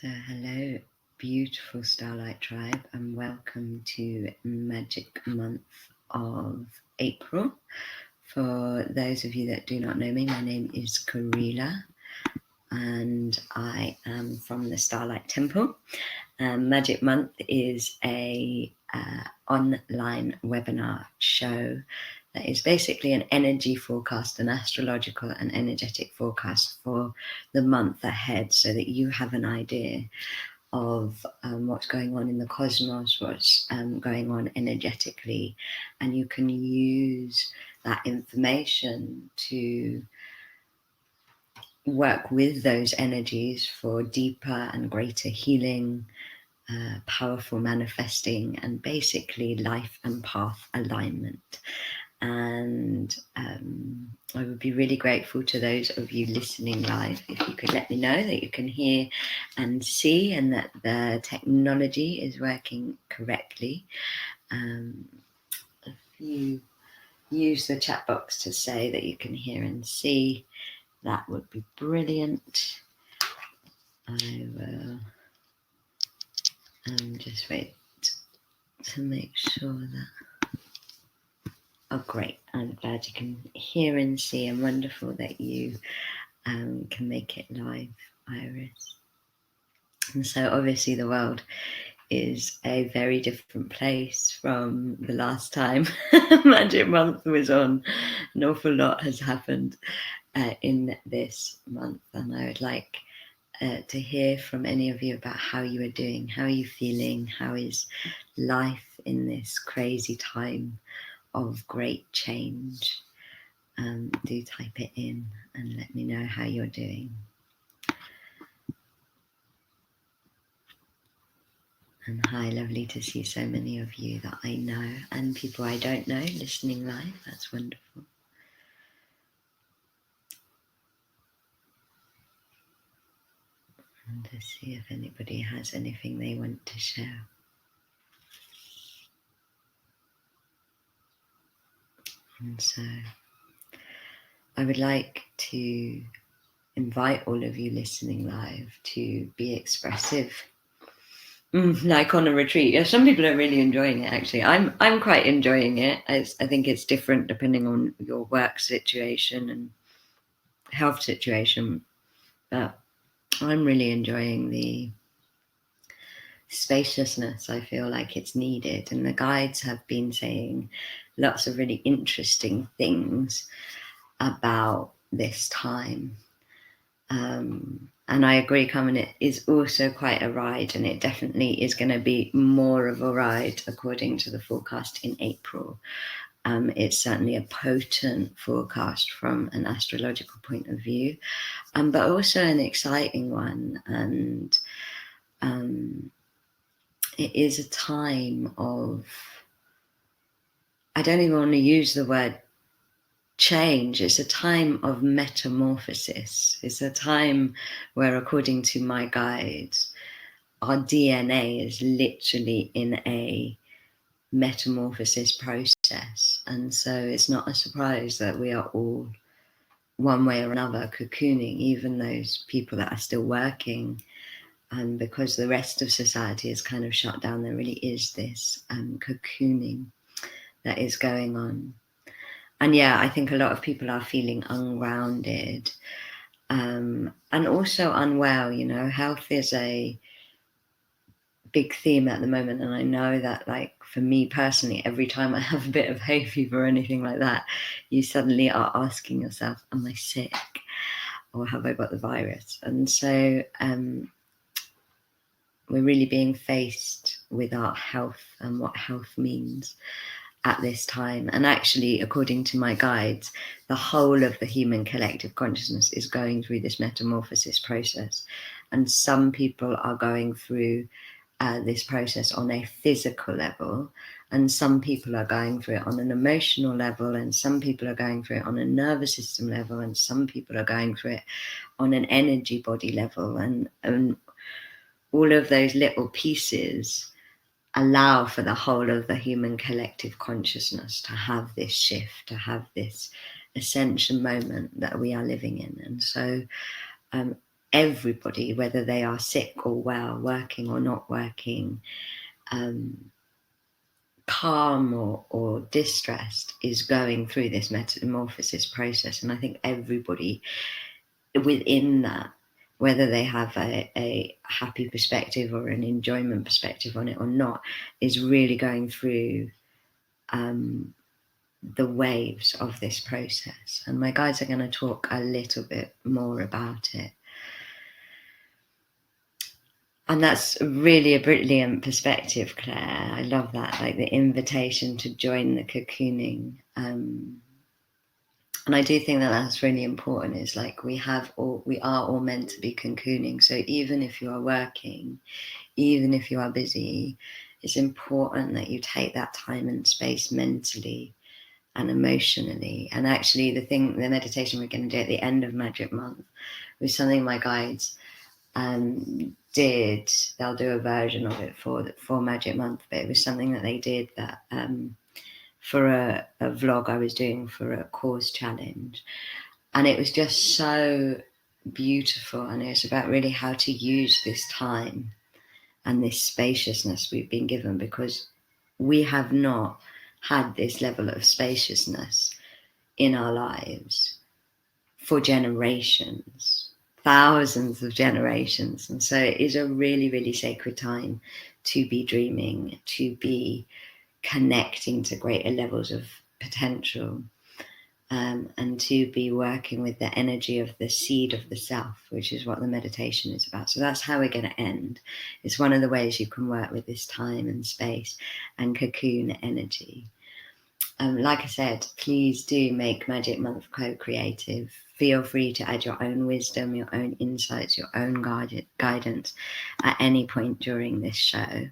So hello, beautiful Starlight Tribe, and welcome to Magic Month of April. For those of you that do not know me, my name is Karila, and I am from the Starlight Temple. Magic Month is a online webinar show that is basically an energy forecast, an astrological and energetic forecast for the month ahead, so that you have an idea of what's going on in the cosmos, what's going on energetically, and you can use that information to work with those energies for deeper and greater healing, powerful manifesting, and basically life and path alignment. And I would be really grateful to those of you listening live if you could let me know that you can hear and see, and that the technology is working correctly. If you use the chat box to say that you can hear and see, that would be brilliant. I will just wait to make sure that. Oh, great. I'm glad you can hear and see, and wonderful that you can make it live, Iris. And so obviously the world is a very different place from the last time Magic Month was on. An awful lot has happened in this month, and I would like to hear from any of you about how you are doing, how are you feeling, how is life in this crazy time of great change. Do type it in and let me know how you're doing. And hi, lovely to see so many of you that I know and people I don't know listening live. That's wonderful. And to see if anybody has anything they want to share. And so I would like to invite all of you listening live to be expressive. Like on a retreat. Yeah, some people are really enjoying it, actually. I'm quite enjoying it. I think it's different depending on your work situation and health situation. But I'm really enjoying the spaciousness. I feel like it's needed. And the guides have been saying lots of really interesting things about this time. And I agree, Carmen, it is also quite a ride, and it definitely is going to be more of a ride according to the forecast in April. It's certainly a potent forecast from an astrological point of view, but also an exciting one. And it is a time of, I don't even want to use the word change. It's a time of metamorphosis. It's a time where, according to my guides, our DNA is literally in a metamorphosis process. And so it's not a surprise that we are all, one way or another, cocooning, even those people that are still working. And because the rest of society is kind of shut down, there really is this cocooning that is going on. And yeah, I think a lot of people are feeling ungrounded, and also unwell. You know, health is a big theme at the moment. And I know that, like, for me personally, every time I have a bit of hay fever or anything like that, you suddenly are asking yourself, am I sick? Or have I got the virus? And so we're really being faced with our health and what health means at this time. And actually, according to my guides, the whole of the human collective consciousness is going through this metamorphosis process. And some people are going through this process on a physical level, and some people are going through it on an emotional level, and some people are going through it on a nervous system level, and some people are going through it on an energy body level. And all of those little pieces allow for the whole of the human collective consciousness to have this shift, to have this ascension moment that we are living in. And so everybody, whether they are sick or well, working or not working, calm or distressed, is going through this metamorphosis process. And I think everybody within that, whether they have a happy perspective or an enjoyment perspective on it or not, is really going through the waves of this process. And my guides are going to talk a little bit more about it. And that's really a brilliant perspective, Claire. I love that, like the invitation to join the cocooning. And I do think that that's really important. Is like we are all meant to be cocooning. So even if you are working, even if you are busy, it's important that you take that time and space mentally and emotionally. And actually the meditation we're going to do at the end of Magic Month was something my guides did. They'll do a version of it for Magic Month, but it was something that they did that for a vlog I was doing for a course challenge. And it was just so beautiful. And it was about really how to use this time and this spaciousness we've been given, because we have not had this level of spaciousness in our lives for generations, thousands of generations. And so it is a really, really sacred time to be dreaming, to be connecting to greater levels of potential, and to be working with the energy of the seed of the self, which is what the meditation is about. So that's how we're going to end. It's one of the ways you can work with this time and space and cocoon energy. Like I said, please do make Magic Month co-creative. Feel free to add your own wisdom, your own insights, your own guidance at any point during this show.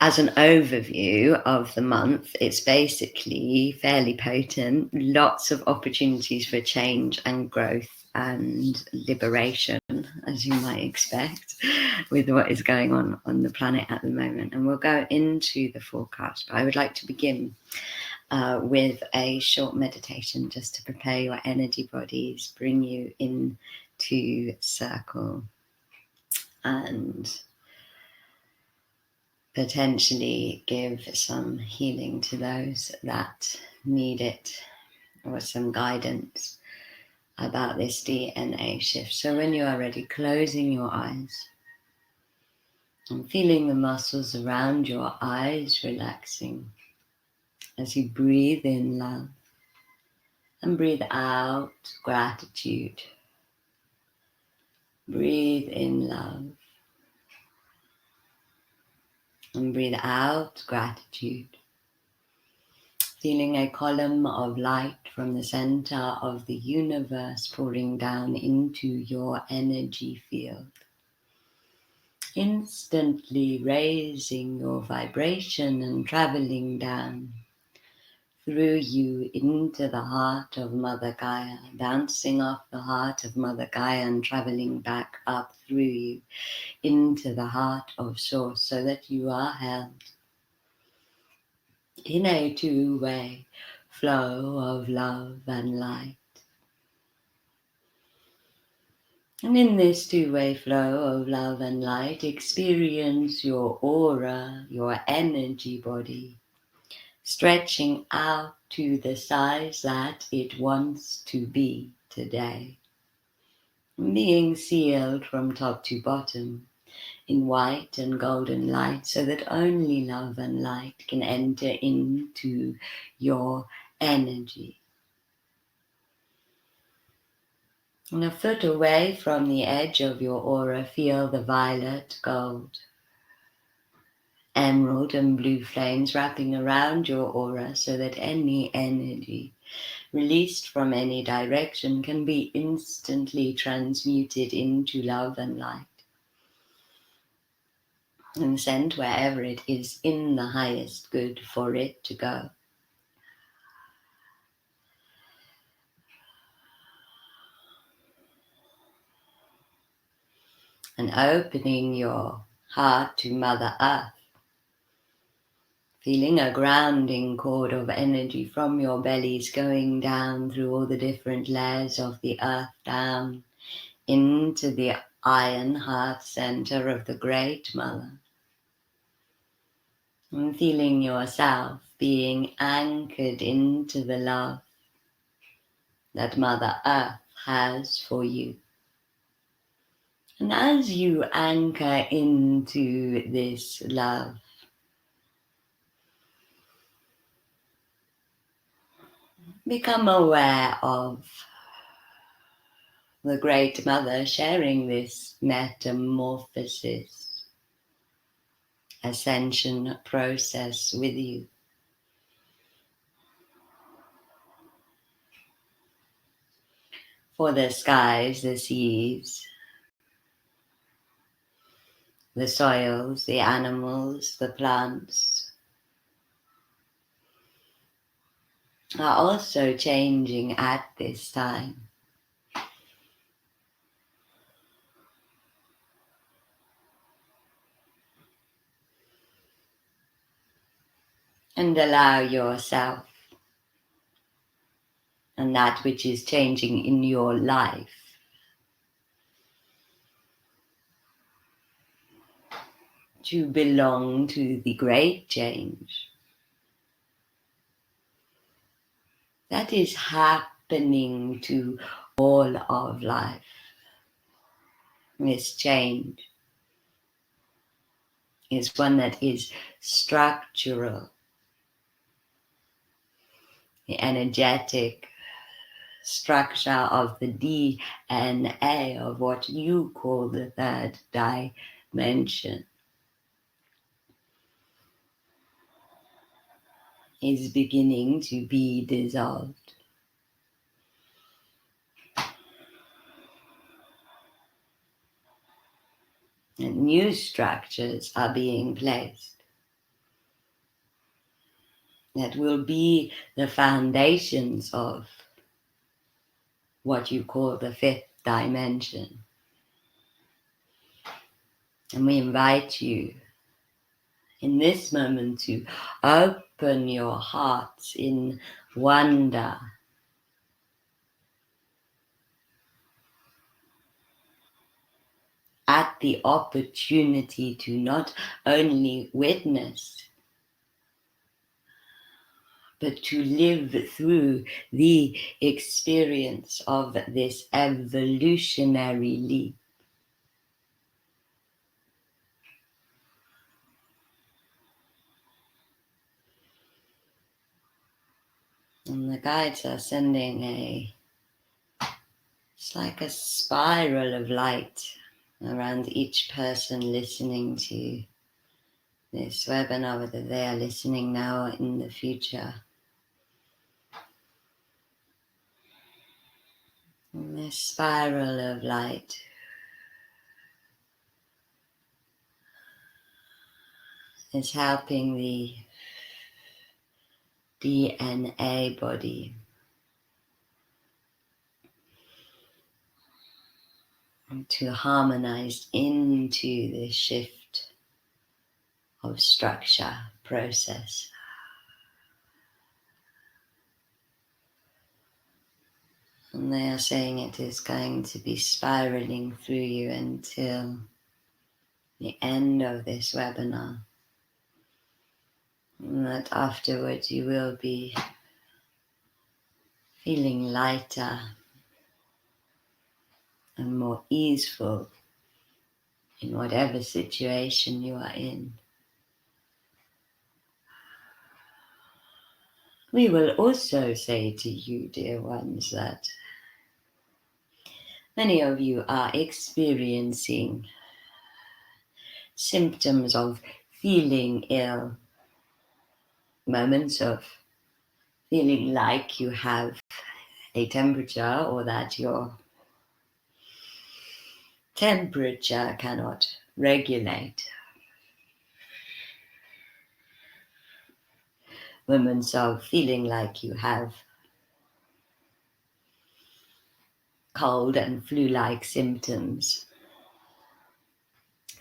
As an overview of the month, it's basically fairly potent, lots of opportunities for change and growth and liberation, as you might expect, with what is going on the planet at the moment. And we'll go into the forecast, but I would like to begin with a short meditation just to prepare your energy bodies, bring you into circle, and potentially give some healing to those that need it, or some guidance about this DNA shift. So when you are ready, closing your eyes and feeling the muscles around your eyes relaxing as you breathe in love and breathe out gratitude. Breathe in love and breathe out gratitude. Feeling a column of light from the center of the universe pouring down into your energy field, instantly raising your vibration and traveling down through you into the heart of Mother Gaia, bouncing off the heart of Mother Gaia and traveling back up through you into the heart of Source, so that you are held in a two-way flow of love and light. And in this two-way flow of love and light, experience your aura, your energy body, stretching out to the size that it wants to be today, being sealed from top to bottom in white and golden light, so that only love and light can enter into your energy. And a foot away from the edge of your aura, feel the violet, gold, emerald and blue flames wrapping around your aura, so that any energy released from any direction can be instantly transmuted into love and light and sent wherever it is in the highest good for it to go. And opening your heart to Mother Earth, Feeling a grounding cord of energy from your bellies going down through all the different layers of the earth, down into the iron heart center of the Great Mother. And feeling yourself being anchored into the love that Mother Earth has for you. And as you anchor into this love, become aware of the Great Mother sharing this metamorphosis, ascension process with you. For the skies, the seas, the soils, the animals, the plants are also changing at this time. And allow yourself and that which is changing in your life to belong to the great change that is happening to all of life. This change is one that is structural, the energetic structure of the DNA of what you call the third dimension is beginning to be dissolved. And new structures are being placed that will be the foundations of what you call the fifth dimension. And we invite you in this moment to open your hearts in wonder at the opportunity to not only witness, but to live through the experience of this evolutionary leap. And the guides are sending it's like a spiral of light around each person listening to this webinar, whether they are listening now or in the future. And this spiral of light is helping the DNA body to harmonize into the shift of structure process. And they are saying it is going to be spiraling through you until the end of this webinar. And that afterwards you will be feeling lighter and more easeful in whatever situation you are in. We will also say to you, dear ones, that many of you are experiencing symptoms of feeling ill, moments of feeling like you have a temperature or that your temperature cannot regulate. Moments of feeling like you have cold and flu-like symptoms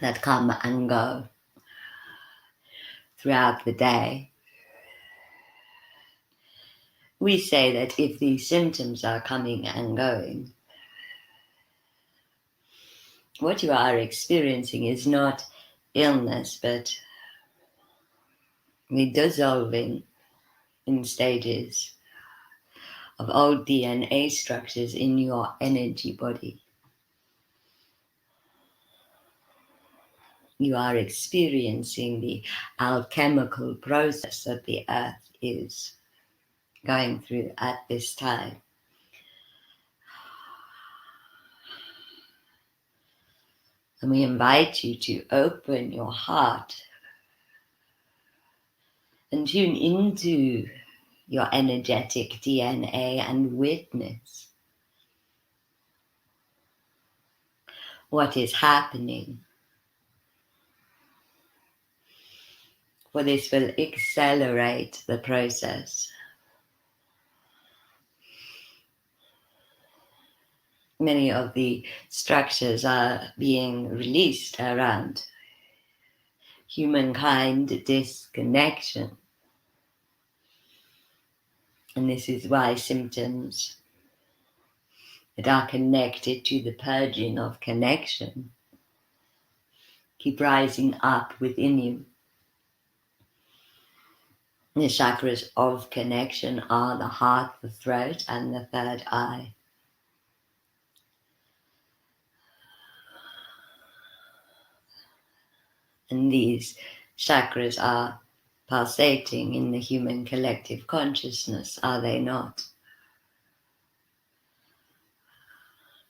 that come and go throughout the day. we say that if these symptoms are coming and going, what you are experiencing is not illness, but the dissolving in stages of old DNA structures in your energy body. You are experiencing the alchemical process that the earth is going through at this time. And we invite you to open your heart and tune into your energetic DNA and witness what is happening. For this will accelerate the process. Many of the structures are being released around humankind disconnection. And this is why symptoms that are connected to the purging of connection keep rising up within you. The chakras of connection are the heart, the throat, and the third eye. And these chakras are pulsating in the human collective consciousness, are they not?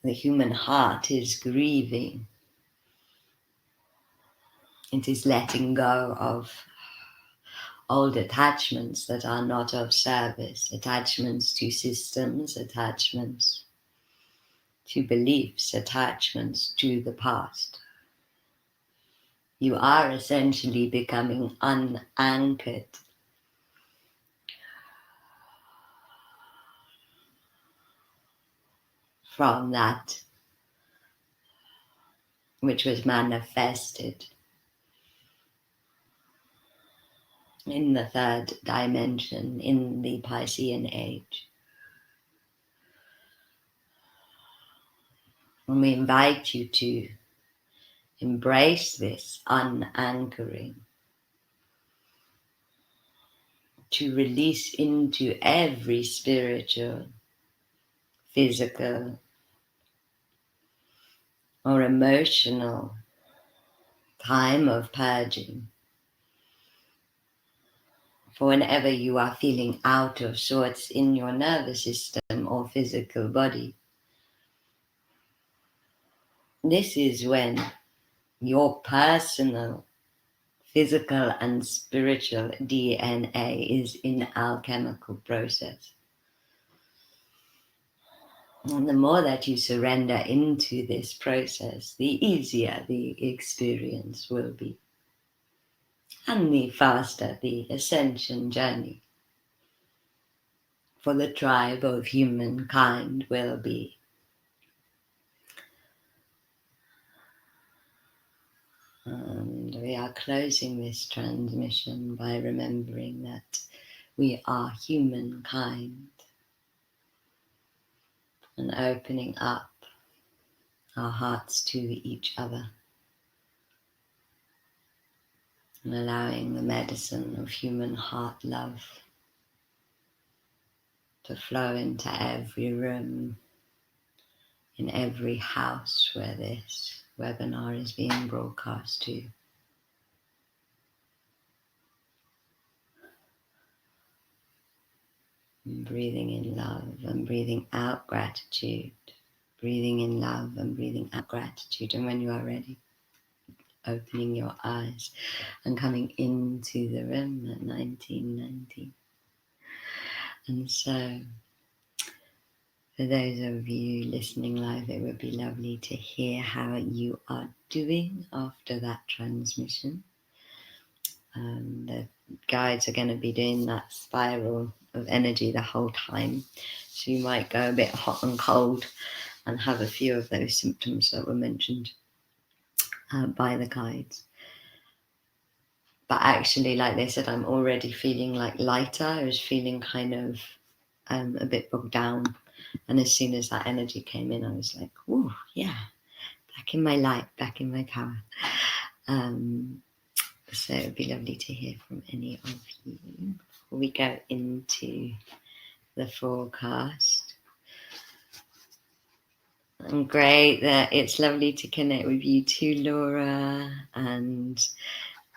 The human heart is grieving. It is letting go of old attachments that are not of service, attachments to systems, attachments to beliefs, attachments to the past. You are essentially becoming unanchored. From that which was manifested in the third dimension, in the Piscean age. And we invite you to embrace this unanchoring, to release into every spiritual, physical, or emotional time of purging. For whenever you are feeling out of sorts in your nervous system or physical body, this is when your personal, physical and spiritual DNA is in alchemical process. And the more that you surrender into this process, the easier the experience will be. And the faster the ascension journey for the tribe of humankind will be. And we are closing this transmission by remembering that we are humankind and opening up our hearts to each other and allowing the medicine of human heart love to flow into every room, in every house where this webinar is being broadcast to. And breathing in love and breathing out gratitude. Breathing in love and breathing out gratitude. And when you are ready, opening your eyes and coming into the room at 1990. And so, for those of you listening live, it would be lovely to hear how you are doing after that transmission. The guides are going to be doing that spiral of energy the whole time. So you might go a bit hot and cold and have a few of those symptoms that were mentioned by the guides. But actually, like they said, I'm already feeling like lighter. I was feeling kind of a bit bogged down. And as soon as that energy came in, I was like, "Ooh, yeah, back in my light, back in my power." So it'd be lovely to hear from any of you before we go into the forecast. And great that it's lovely to connect with you too, Laura. And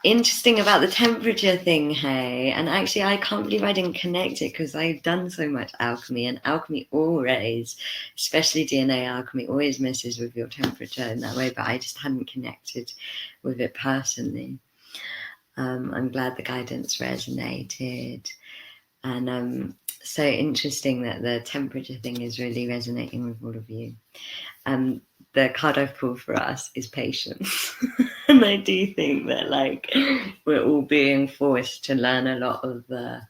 interesting about the temperature thing, hey. And actually, I can't believe I didn't connect it because I've done so much alchemy, and alchemy always, especially DNA alchemy, always messes with your temperature in that way. But I just hadn't connected with it personally. I'm glad the guidance resonated. And so interesting that the temperature thing is really resonating with all of you. The card I've pulled for us is patience. And I do think that like we're all being forced to learn a lot of the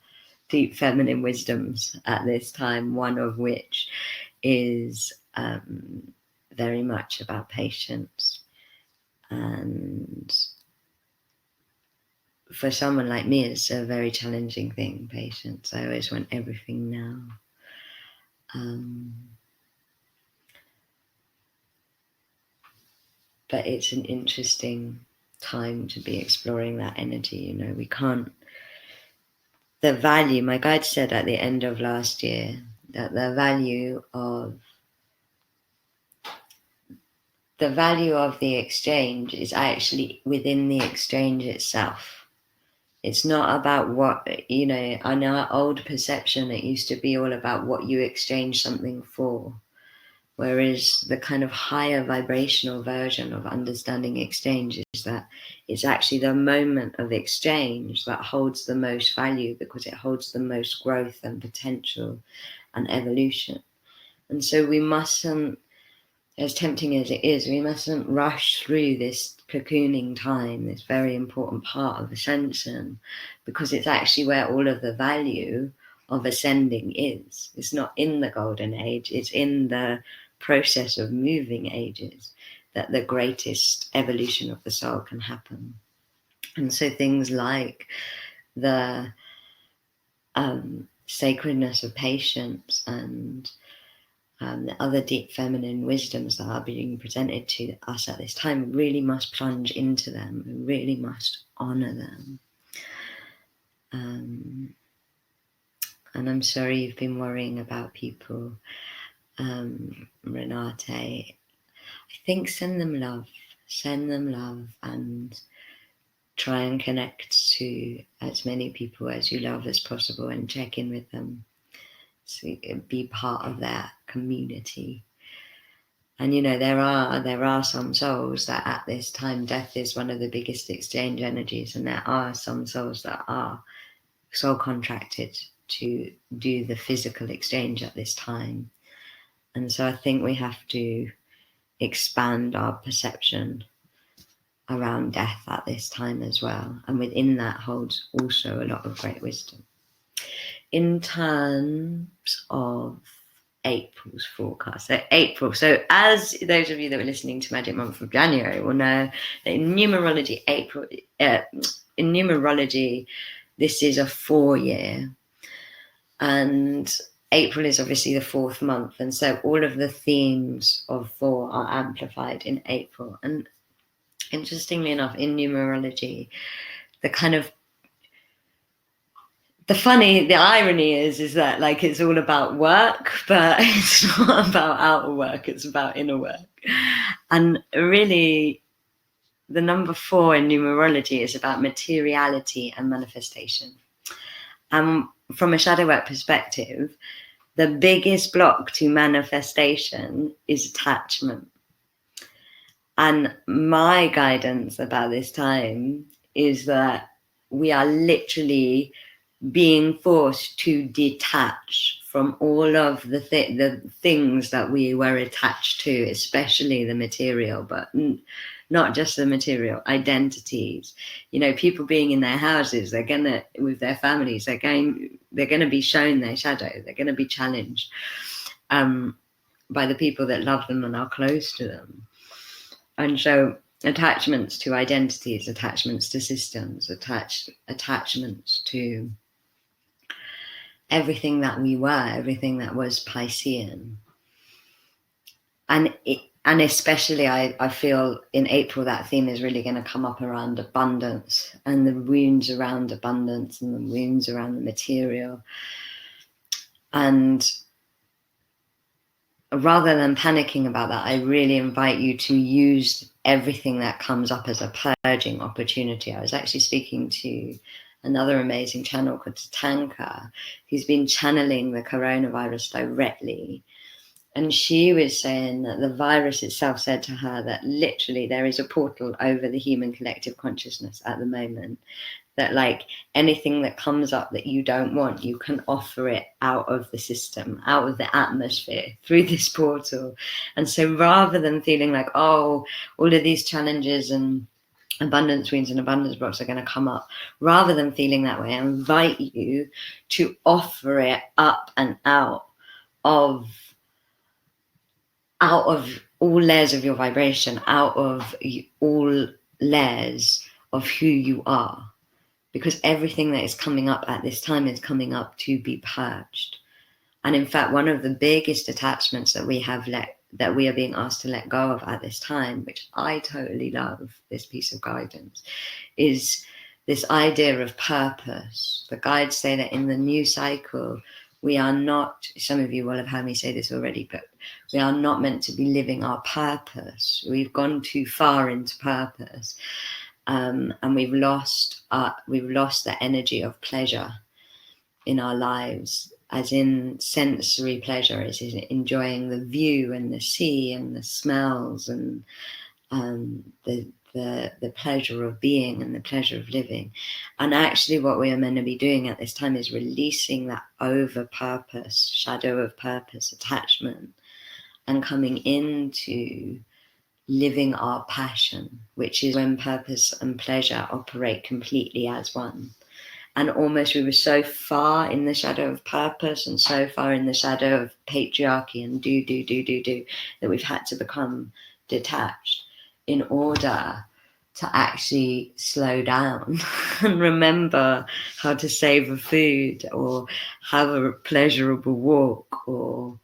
deep feminine wisdoms at this time, one of which is very much about patience. And for someone like me, it's a very challenging thing, patience. I always want everything now. But it's an interesting time to be exploring that energy. You know, we can't, the value, my guide said at the end of last year, that the value of the exchange is actually within the exchange itself. It's not about what, you know, in our old perception, it used to be all about what you exchange something for. Whereas the kind of higher vibrational version of understanding exchange is that it's actually the moment of exchange that holds the most value because it holds the most growth and potential and evolution. And so we mustn't, as tempting as it is, we mustn't rush through this cocooning time, this very important part of ascension, because it's actually where all of the value of ascending is. It's not in the golden age, it's in the process of moving ages that the greatest evolution of the soul can happen. And so things like the sacredness of patience and the other deep feminine wisdoms that are being presented to us at this time, really must plunge into them. We really must honor them. And I'm sorry you've been worrying about people. Renate, I think send them love, and try and connect to as many people as you love as possible and check in with them. So be part of that community. And you know, there are some souls that at this time, death is one of the biggest exchange energies, and there are some souls that are soul contracted to do the physical exchange at this time. And so I think we have to expand our perception around death at this time as well. And within that holds also a lot of great wisdom. In terms of April's forecast, so as those of you that were listening to Magic Month of January will know that in numerology, this is a 4-year, and April is obviously the 4th month, and so all of the themes of 4 are amplified in April. And interestingly enough, in numerology, the irony is that like it's all about work, but it's not about outer work, it's about inner work. And really, the number 4 in numerology is about materiality and manifestation. And from a shadow work perspective, the biggest block to manifestation is attachment. And my guidance about this time is that we are literally being forced to detach from all of the things that we were attached to, especially the material, but not just the material, identities. You know, people being in their houses, they're gonna, with their families, they're gonna be shown their shadow, they're gonna be challenged by the people that love them and are close to them. And so attachments to identities, attachments to systems, attachments to everything that we were, everything that was Piscean. And especially I feel in April that theme is really going to come up around abundance and the wounds around abundance and the wounds around the material. And rather than panicking about that, I really invite you to use everything that comes up as a purging opportunity. I was actually speaking to another amazing channel called Tatanka, who's been channeling the coronavirus directly. And she was saying that the virus itself said to her that literally there is a portal over the human collective consciousness at the moment, that like anything that comes up that you don't want, you can offer it out of the system, out of the atmosphere through this portal. And so rather than feeling like, oh, all of these challenges and abundance wounds and abundance blocks are going to come up, rather than feeling that way, I invite you to offer it up and out of all layers of your vibration, out of all layers of who you are. Because everything that is coming up at this time is coming up to be purged. And in fact, one of the biggest attachments that we are being asked to let go of at this time, which I totally love, this piece of guidance, is this idea of purpose. The guides say that in the new cycle, we are not, some of you will have heard me say this already, but we are not meant to be living our purpose. We've gone too far into purpose. And we've lost the energy of pleasure in our lives, as in sensory pleasure, is enjoying the view and the sea and the smells and the pleasure of being and the pleasure of living. And actually what we are meant to be doing at this time is releasing that over purpose, shadow of purpose, attachment, and coming into living our passion, which is when purpose and pleasure operate completely as one. And almost we were so far in the shadow of purpose and so far in the shadow of patriarchy and do, that we've had to become detached in order to actually slow down and remember how to savor food or have a pleasurable walk or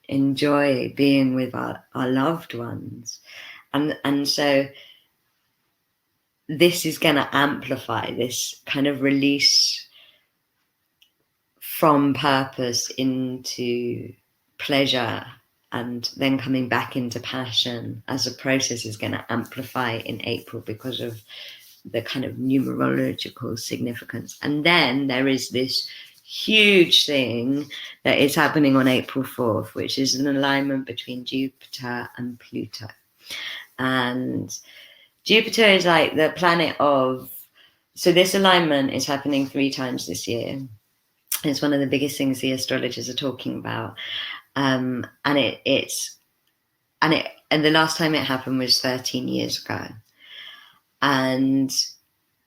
enjoy being with our loved ones. And so this is going to amplify this kind of release from purpose into pleasure and then coming back into passion as a process is going to amplify in April because of the kind of numerological significance. And then there is this huge thing that is happening on April 4th, which is an alignment between Jupiter and Pluto. And Jupiter is like the planet of, so this alignment is happening 3 times this year. It's one of the biggest things the astrologers are talking about. And the last time it happened was 13 years ago. And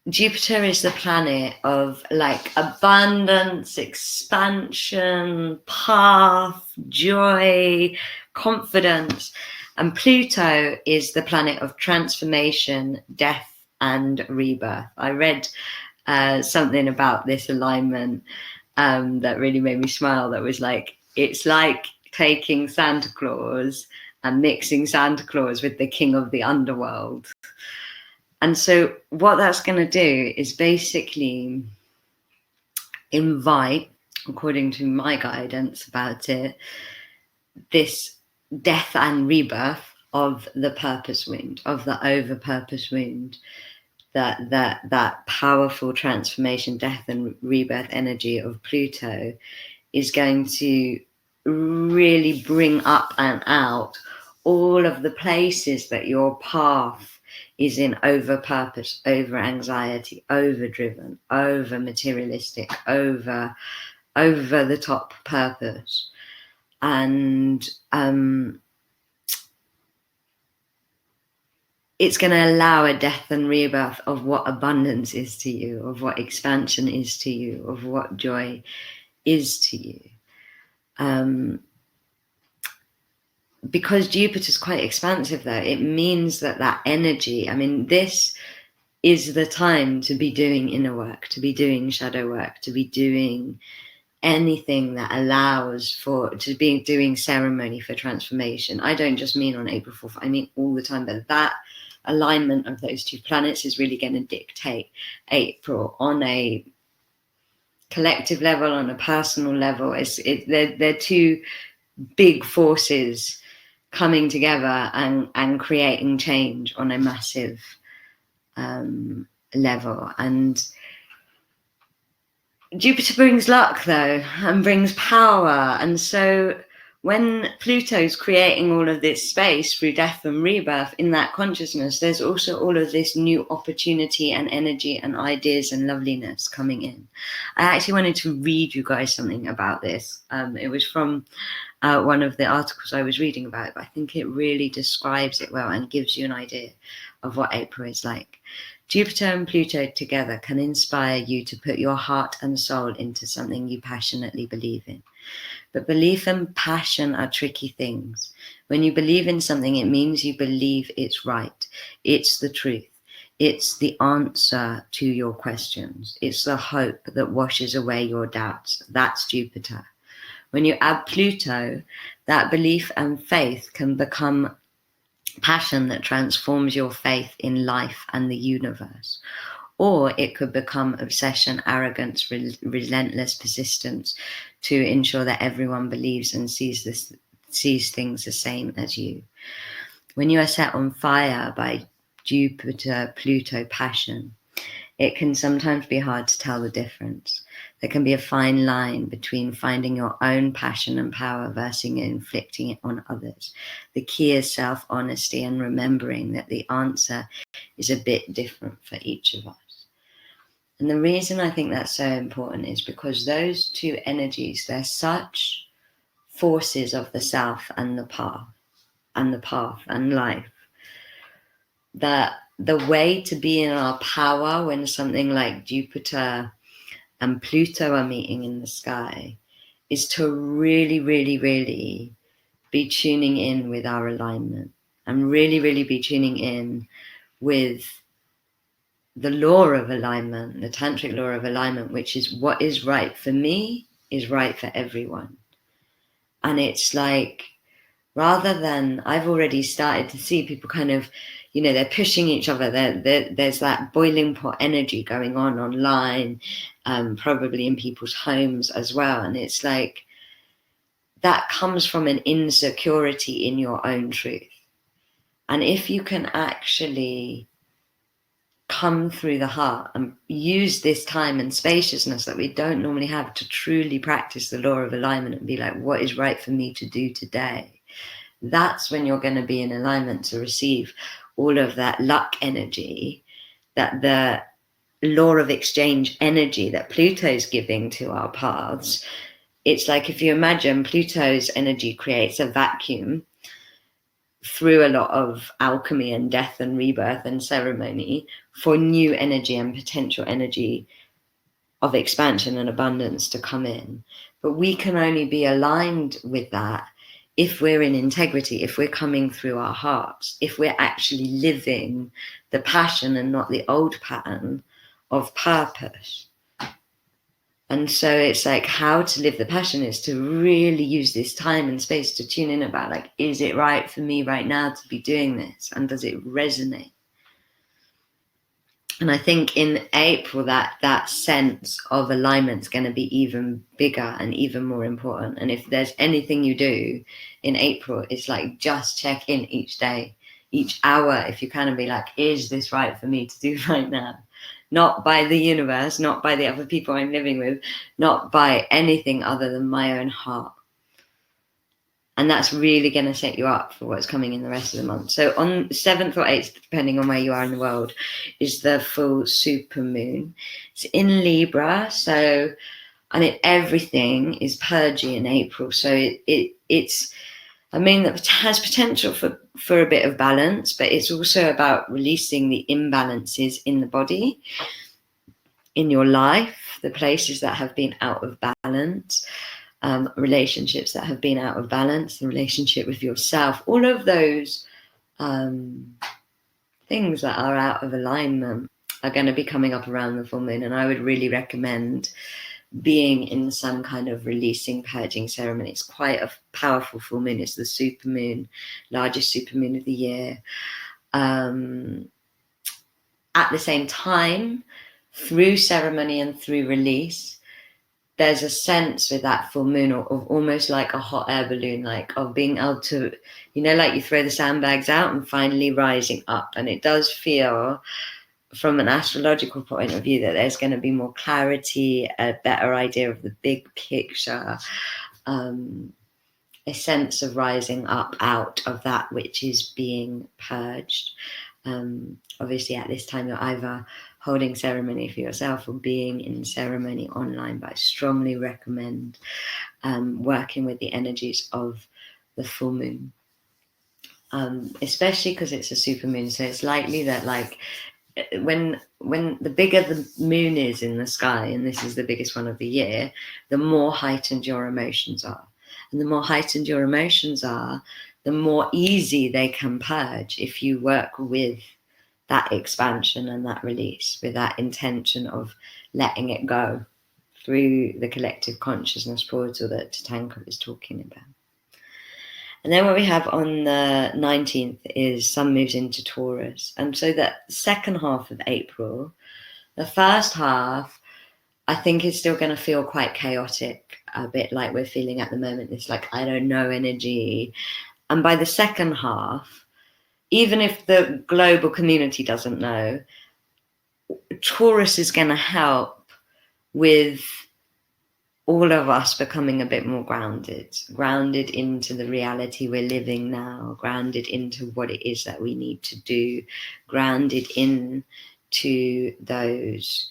Jupiter is the planet of like abundance, expansion, path, joy, confidence. And Pluto is the planet of transformation, death, and rebirth. I read something about this alignment that really made me smile. That was like, it's like taking Santa Claus and mixing Santa Claus with the king of the underworld. And so what that's going to do is basically invite, according to my guidance about it, this death and rebirth of the purpose wound, of the over purpose wound, that powerful transformation, death and rebirth energy of Pluto is going to really bring up and out all of the places that your path is in over purpose, over anxiety, over driven, over materialistic, over the top purpose. And it's going to allow a death and rebirth of what abundance is to you, of what expansion is to you, of what joy is to you. Because Jupiter's quite expansive though, it means that energy, I mean, this is the time to be doing inner work, to be doing shadow work, to be doing anything that allows to be doing ceremony for transformation. I don't just mean on April 4th, I mean all the time, but that alignment of those two planets is really going to dictate April on a collective level, on a personal level. They're two big forces coming together and creating change on a massive level. And Jupiter brings luck, though, and brings power. And so when Pluto's creating all of this space through death and rebirth in that consciousness, there's also all of this new opportunity and energy and ideas and loveliness coming in. I actually wanted to read you guys something about this. It was from one of the articles I was reading about it, but I think it really describes it well and gives you an idea of what April is like. Jupiter and Pluto together can inspire you to put your heart and soul into something you passionately believe in. But belief and passion are tricky things. When you believe in something, it means you believe it's right. It's the truth. It's the answer to your questions. It's the hope that washes away your doubts. That's Jupiter. When you add Pluto, that belief and faith can become passion that transforms your faith in life and the universe. Or it could become obsession, arrogance, relentless persistence to ensure that everyone believes and sees things the same as you. When you are set on fire by Jupiter, Pluto passion, it can sometimes be hard to tell the difference. There can be a fine line between finding your own passion and power versus inflicting it on others. The key is self-honesty and remembering that the answer is a bit different for each of us. And the reason I think that's so important is because those two energies, they're such forces of the self and the path and life, that the way to be in our power when something like Jupiter and Pluto are meeting in the sky is to really, really, really be tuning in with our alignment and really, really be tuning in with the law of alignment, the tantric law of alignment, which is what is right for me is right for everyone. And it's like, rather than, I've already started to see people kind of, they're pushing each other. There's that boiling pot energy going on online, probably in people's homes as well. And it's like, that comes from an insecurity in your own truth. And if you can actually come through the heart and use this time and spaciousness that we don't normally have to truly practice the law of alignment and be like, what is right for me to do today? That's when you're going to be in alignment to receive all of that luck energy, that the law of exchange energy that Pluto's giving to our paths. It's like, if you imagine Pluto's energy creates a vacuum through a lot of alchemy and death and rebirth and ceremony for new energy and potential energy of expansion and abundance to come in. But we can only be aligned with that if we're in integrity, if we're coming through our hearts, if we're actually living the passion and not the old pattern of purpose. And so it's like, how to live the passion is to really use this time and space to tune in about, like, is it right for me right now to be doing this? And does it resonate? And I think in April, that sense of alignment is going to be even bigger and even more important. And if there's anything you do in April, it's like, just check in each day, each hour, if you can, and be like, is this right for me to do right now? Not by the universe, not by the other people I'm living with, not by anything other than my own heart. And that's really going to set you up for what's coming in the rest of the month. So on 7th or 8th, depending on where you are in the world, is the full supermoon. It's in Libra. So, I mean, everything is purgy in April. So it's a moon that has potential for a bit of balance, but it's also about releasing the imbalances in the body, in your life, the places that have been out of balance. Relationships that have been out of balance, the relationship with yourself, all of those things that are out of alignment. are going to be coming up around the full moon, and I would really recommend being in some kind of releasing, purging ceremony. It's quite a powerful full moon. It's the super moon, largest super moon of the year. At the same time, through ceremony and through release, there's a sense with that full moon of almost like a hot air balloon, like of being able to, like you throw the sandbags out and finally rising up. And it does feel, from an astrological point of view, that there's going to be more clarity, a better idea of the big picture, a sense of rising up out of that which is being purged. Obviously, at this time, you're either holding ceremony for yourself or being in ceremony online, but I strongly recommend working with the energies of the full moon, especially because it's a super moon. So it's likely that, like, when the bigger the moon is in the sky, and this is the biggest one of the year, the more heightened your emotions are. And the more heightened your emotions are, the more easy they can purge if you work with that expansion and that release, with that intention of letting it go through the collective consciousness portal that Tatanka is talking about. And then what we have on the 19th is Sun moves into Taurus. And so the second half of April, the first half, I think is still going to feel quite chaotic, a bit like we're feeling at the moment. It's like, I don't know, energy. And by the second half, even if the global community doesn't know, Taurus is going to help with all of us becoming a bit more grounded into the reality we're living now, grounded into what it is that we need to do, grounded into those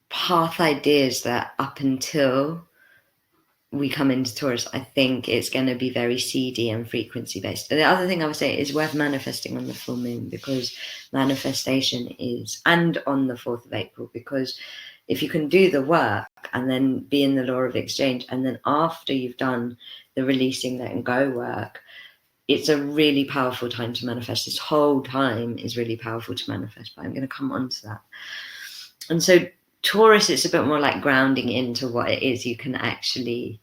path ideas that up until we come into Taurus, I think it's going to be very seedy and frequency based. The other thing I would say is worth manifesting on the full moon, because manifestation is, and on the 4th of April, because if you can do the work and then be in the law of exchange, and then after you've done the releasing, letting go work, it's a really powerful time to manifest. This whole time is really powerful to manifest, but I'm going to come on to that. And so Taurus, it's a bit more like grounding into what it is you can actually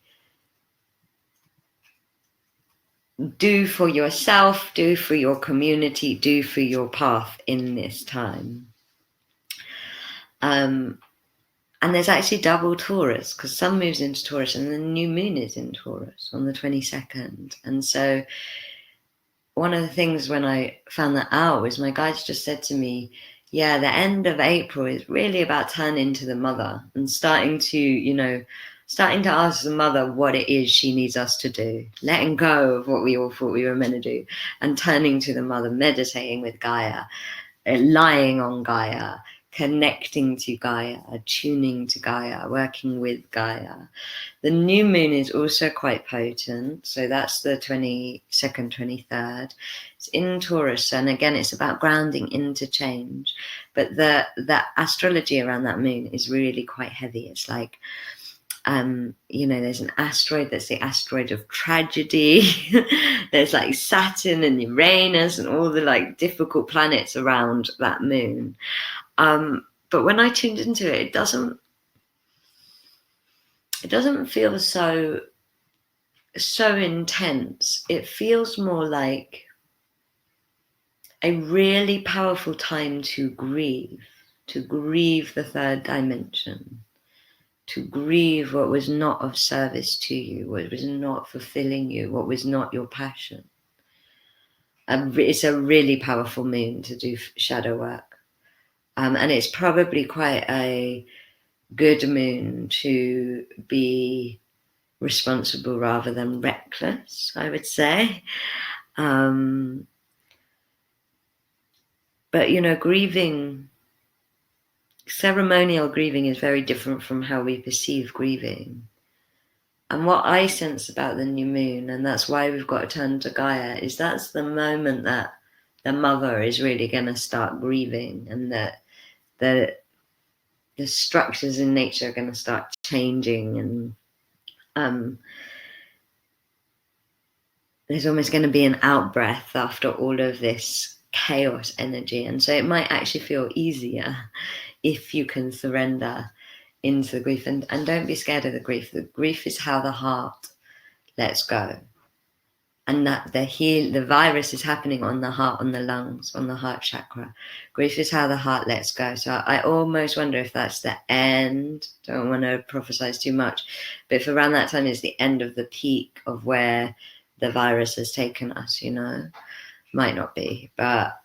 do for yourself, do for your community, do for your path in this time. And there's actually double Taurus, because Sun moves into Taurus and the new moon is in Taurus on the 22nd. And so one of the things when I found that out was my guides just said to me, yeah, the end of April is really about turning to the mother and starting to ask the mother what it is she needs us to do, letting go of what we all thought we were meant to do, and turning to the mother, meditating with Gaia, lying on Gaia, connecting to Gaia, tuning to Gaia, working with Gaia. The new moon is also quite potent. So that's the 22nd, 23rd. It's in Taurus. And again, it's about grounding into change. But the astrology around that moon is really quite heavy. It's like, there's an asteroid that's the asteroid of tragedy. There's like Saturn and Uranus and all the like difficult planets around that moon. But when I tuned into it, it doesn't feel so intense. It feels more like a really powerful time to grieve the third dimension, to grieve what was not of service to you, what was not fulfilling you, what was not your passion. It's a really powerful moon to do shadow work. And it's probably quite a good moon to be responsible rather than reckless, I would say. But, grieving, ceremonial grieving is very different from how we perceive grieving. And what I sense about the new moon, and that's why we've got to turn to Gaia, is that's the moment that the mother is really going to start grieving, and that the structures in nature are going to start changing, and there's almost going to be an out breath after all of this chaos energy. And so it might actually feel easier if you can surrender into the grief. And don't be scared of the grief. The grief is how the heart lets go. And that the virus is happening on the heart, on the lungs, on the heart chakra. Grief is how the heart lets go. So I almost wonder if that's the end. Don't want to prophesize too much, but if around that time is the end of the peak of where the virus has taken us, might not be, but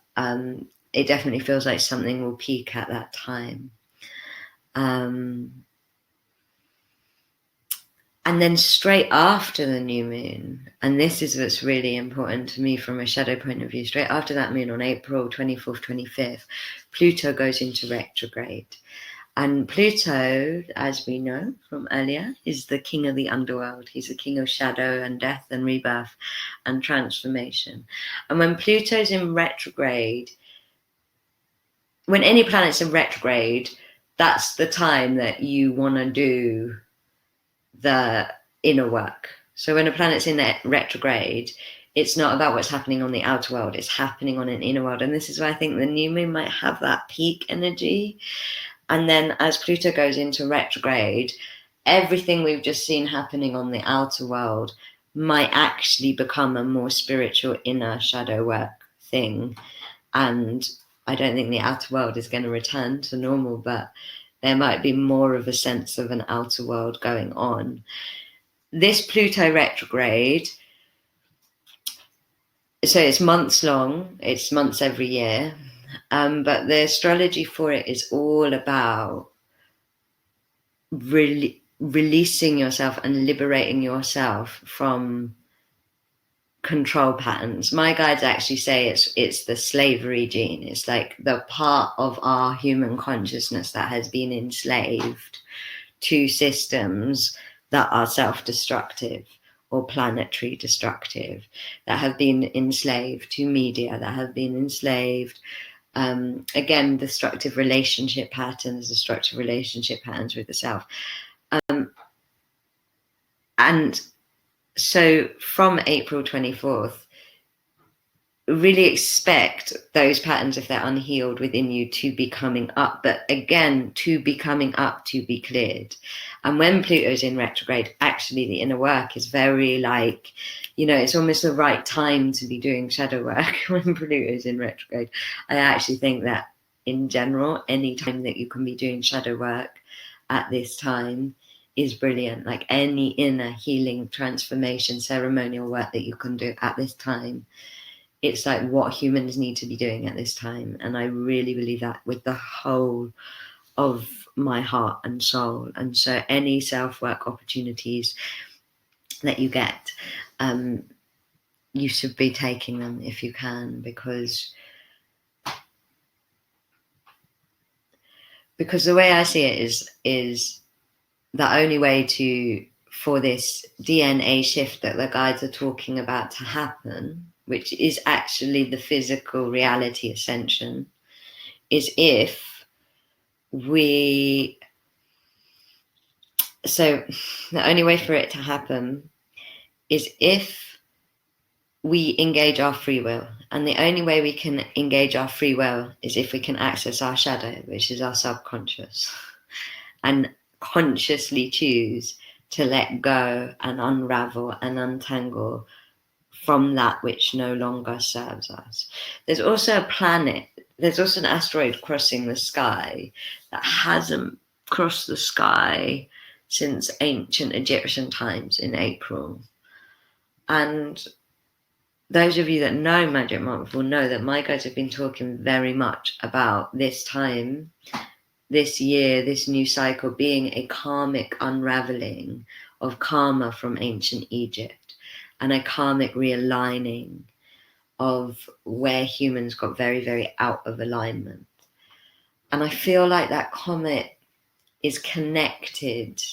it definitely feels like something will peak at that time. And then straight after the new moon, and this is what's really important to me from a shadow point of view, straight after that moon on April 24th, 25th, Pluto goes into retrograde. And Pluto, as we know from earlier, is the king of the underworld. He's the king of shadow and death and rebirth and transformation. And when Pluto's in retrograde, when any planet's in retrograde, that's the time that you want to do the inner work. So when a planet's in retrograde, it's not about what's happening on the outer world, it's happening on an inner world. And this is why I think the new moon might have that peak energy. And then as Pluto goes into retrograde, everything we've just seen happening on the outer world might actually become a more spiritual inner shadow work thing. And I don't think the outer world is going to return to normal, but there might be more of a sense of an outer world going on. This Pluto retrograde, so it's months long, it's months every year, but the astrology for it is all about releasing yourself and liberating yourself from control patterns. My guides actually say it's the slavery gene. It's like the part of our human consciousness that has been enslaved to systems that are self-destructive or planetary destructive, that have been enslaved to media, that have been enslaved, again, destructive relationship patterns with the self. And so from April 24th, really expect those patterns, if they're unhealed within you, to be coming up. But again, to be coming up, to be cleared. And when Pluto's in retrograde, actually the inner work is very like, it's almost the right time to be doing shadow work when Pluto's in retrograde. I actually think that in general, any time that you can be doing shadow work at this time is brilliant. Like any inner healing, transformation, ceremonial work that you can do at this time, it's like what humans need to be doing at this time. And I really believe that with the whole of my heart and soul. And so any self-work opportunities that you get, you should be taking them if you can, because the way I see it is the only way for this DNA shift that the guides are talking about to happen, which is actually the physical reality ascension, is so the only way for it to happen is if we engage our free will. And the only way we can engage our free will is if we can access our shadow, which is our subconscious, and consciously choose to let go and unravel and untangle from that which no longer serves us. There's also an asteroid crossing the sky that hasn't crossed the sky since ancient Egyptian times in April. And those of you that know Magic Month will know that my guides have been talking very much about this time, this year, this new cycle being a karmic unraveling of karma from ancient Egypt, and a karmic realigning of where humans got very, very out of alignment. And I feel like that comet is connected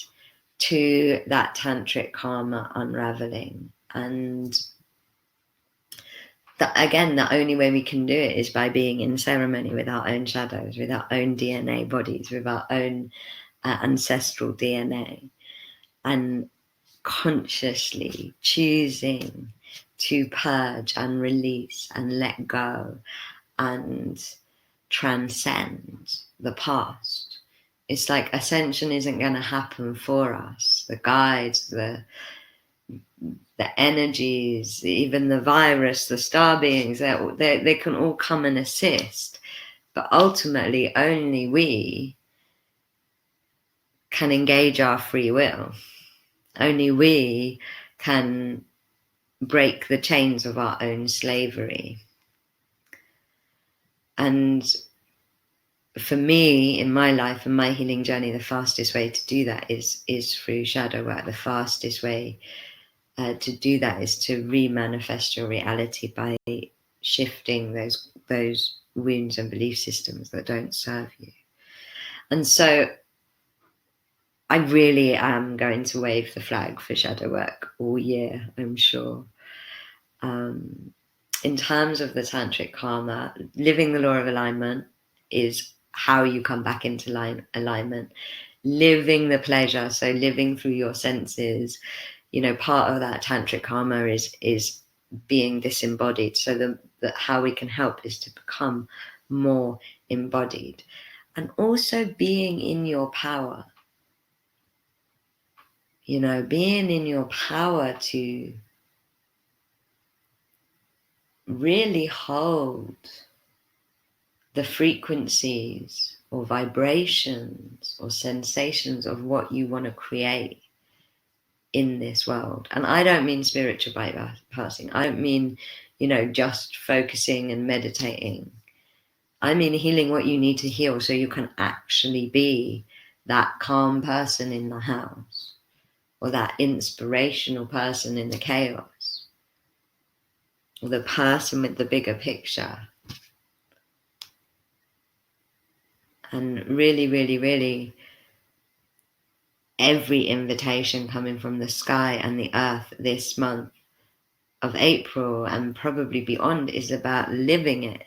to that tantric karma unraveling. And again, the only way we can do it is by being in ceremony with our own shadows, with our own DNA bodies, with our own ancestral DNA, and consciously choosing to purge and release and let go and transcend the past. It's like ascension isn't going to happen for us. The guides, the energies, even the virus, the star beings, they can all come and assist. But ultimately, only we can engage our free will. Only we can break the chains of our own slavery. And for me, in my life and my healing journey, the fastest way to do that is through shadow work. The fastest way to do that is to re-manifest your reality by shifting those wounds and belief systems that don't serve you. And so I really am going to wave the flag for shadow work all year, I'm sure. In terms of the tantric karma, living the law of alignment is how you come back into alignment. Living the pleasure, so living through your senses, part of that tantric karma is being disembodied. So that how we can help is to become more embodied, and also being in your power. Being in your power to really hold the frequencies or vibrations or sensations of what you want to create in this world. And I don't mean spiritual bypassing. I don't mean, just focusing and meditating. I mean healing what you need to heal so you can actually be that calm person in the house, or that inspirational person in the chaos, or the person with the bigger picture. And really, really, really, every invitation coming from the sky and the earth this month of April and probably beyond is about living it.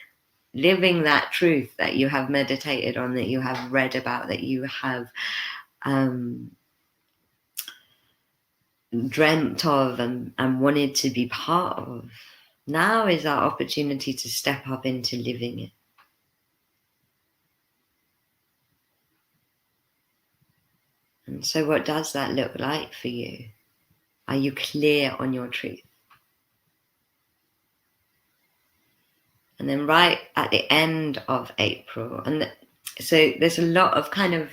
Living that truth that you have meditated on, that you have read about, that you have dreamt of and wanted to be part of. Now is our opportunity to step up into living it. And so what does that look like for you? Are you clear on your truth? And then right at the end of April, so there's a lot of kind of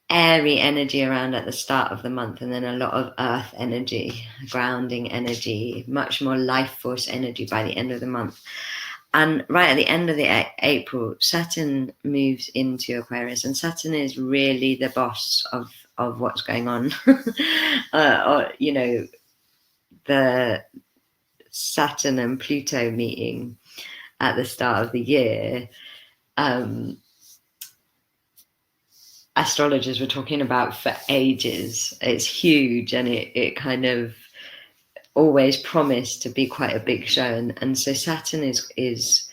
airy energy around at the start of the month, and then a lot of earth energy, grounding energy, much more life force energy by the end of the month. And right at the end of the April, Saturn moves into Aquarius, and Saturn is really the boss of what's going on. The Saturn and Pluto meeting at the start of the year, astrologers were talking about for ages. It's huge, and it kind of always promised to be quite a big show. And so Saturn is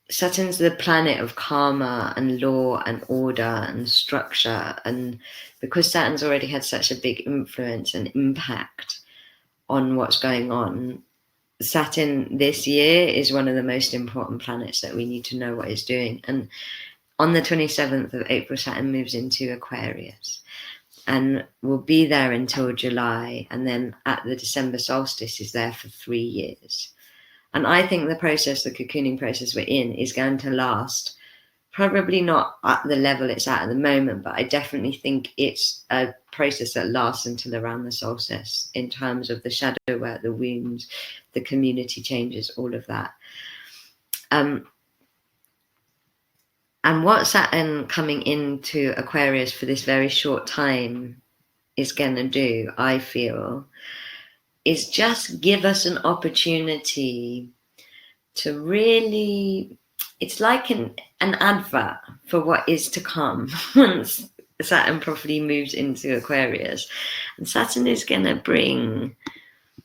Saturn's the planet of karma and law and order and structure. And because Saturn's already had such a big influence and impact on what's going on, Saturn this year is one of the most important planets that we need to know what it's doing. And on the 27th of April, Saturn moves into Aquarius and will be there until July. And then at the December solstice is there for 3 years. And I think the cocooning process we're in is going to last, probably not at the level it's at the moment, but I definitely think it's a process that lasts until around the solstice in terms of the shadow work, the wounds, the community changes, all of that. And what Saturn coming into Aquarius for this very short time is going to do, I feel, is just give us an opportunity to really, it's like an advert for what is to come once Saturn properly moves into Aquarius. And Saturn is going to bring,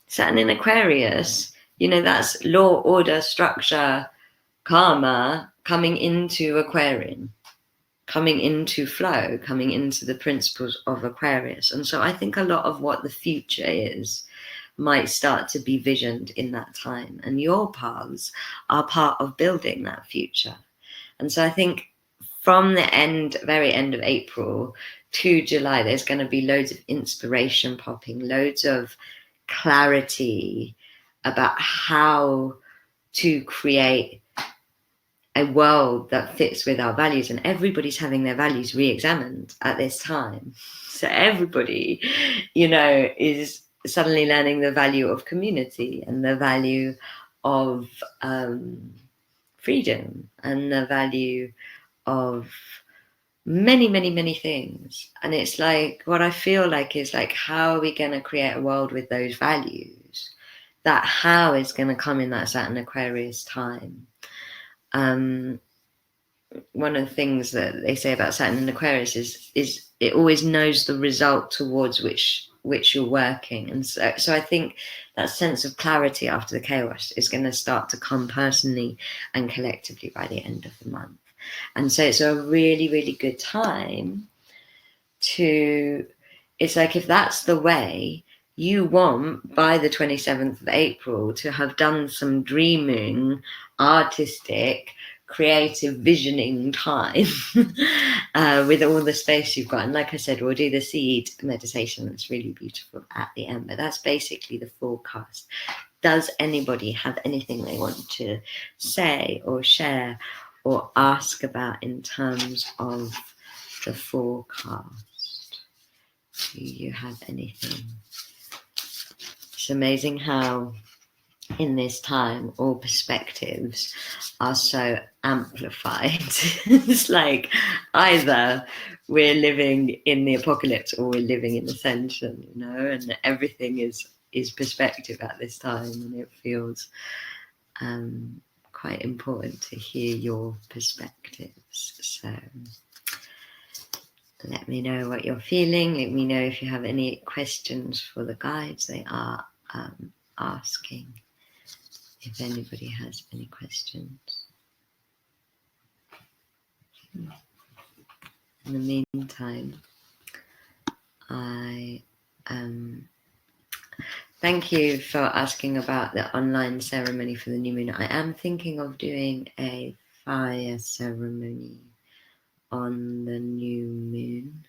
Saturn in Aquarius, that's law, order, structure, karma coming into Aquarian, coming into flow, coming into the principles of Aquarius. And so I think a lot of what the future is might start to be visioned in that time. And your paths are part of building that future. And so I think from the very end of April to July, there's going to be loads of inspiration popping, loads of clarity about how to create a world that fits with our values. And everybody's having their values re-examined at this time. So everybody, is suddenly learning the value of community and the value of freedom and the value of many, many, many things. And it's like, what I feel like is like, how are we going to create a world with those values? That how is going to come in that Saturn Aquarius time. One of the things that they say about Saturn in Aquarius is it always knows the result towards which you're working. And so I think that sense of clarity after the chaos is going to start to come personally and collectively by the end of the month. And so it's a really, really good time it's like, if that's the way you want by the 27th of April to have done some dreaming, artistic, creative visioning time with all the space you've got. And like I said, we'll do the seed meditation that's really beautiful at the end, but that's basically the forecast. Does anybody have anything they want to say or share or ask about in terms of the forecast? Do you have anything? It's amazing how in this time all perspectives are so amplified. It's like either we're living in the apocalypse or we're living in ascension, and everything is perspective at this time, and it feels quite important to hear your perspectives. So let me know what you're feeling. Let me know if you have any questions for the guides. They are asking if anybody has any questions. In the meantime, I thank you for asking about the online ceremony for the new moon. I am thinking of doing a fire ceremony on the new moon.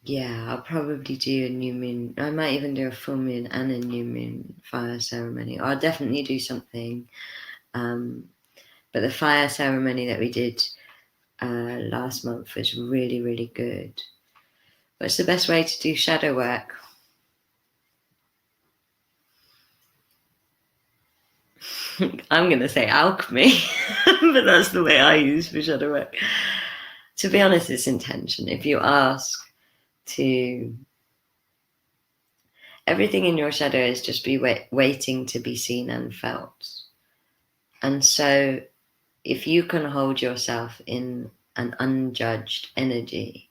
Yeah, I'll probably do a new moon. I might even do a full moon and a new moon fire ceremony. I'll definitely do something. But the fire ceremony that we did last month was really, really good. What's the best way to do shadow work? I'm going to say alchemy, but that's the way I use for shadow work. To be honest, it's intention. If you ask to... Everything in your shadow is just waiting to be seen and felt. And so if you can hold yourself in an unjudged energy,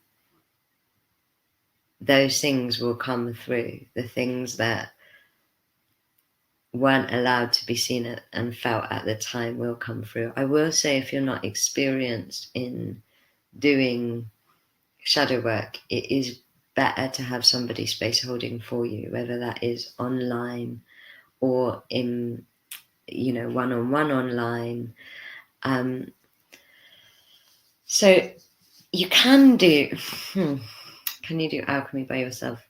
those things will come through. The things that weren't allowed to be seen and felt at the time will come through. I will say, if you're not experienced in doing shadow work, it is better to have somebody space holding for you, whether that is online or in, one-on-one online. So you can do, can you do alchemy by yourself?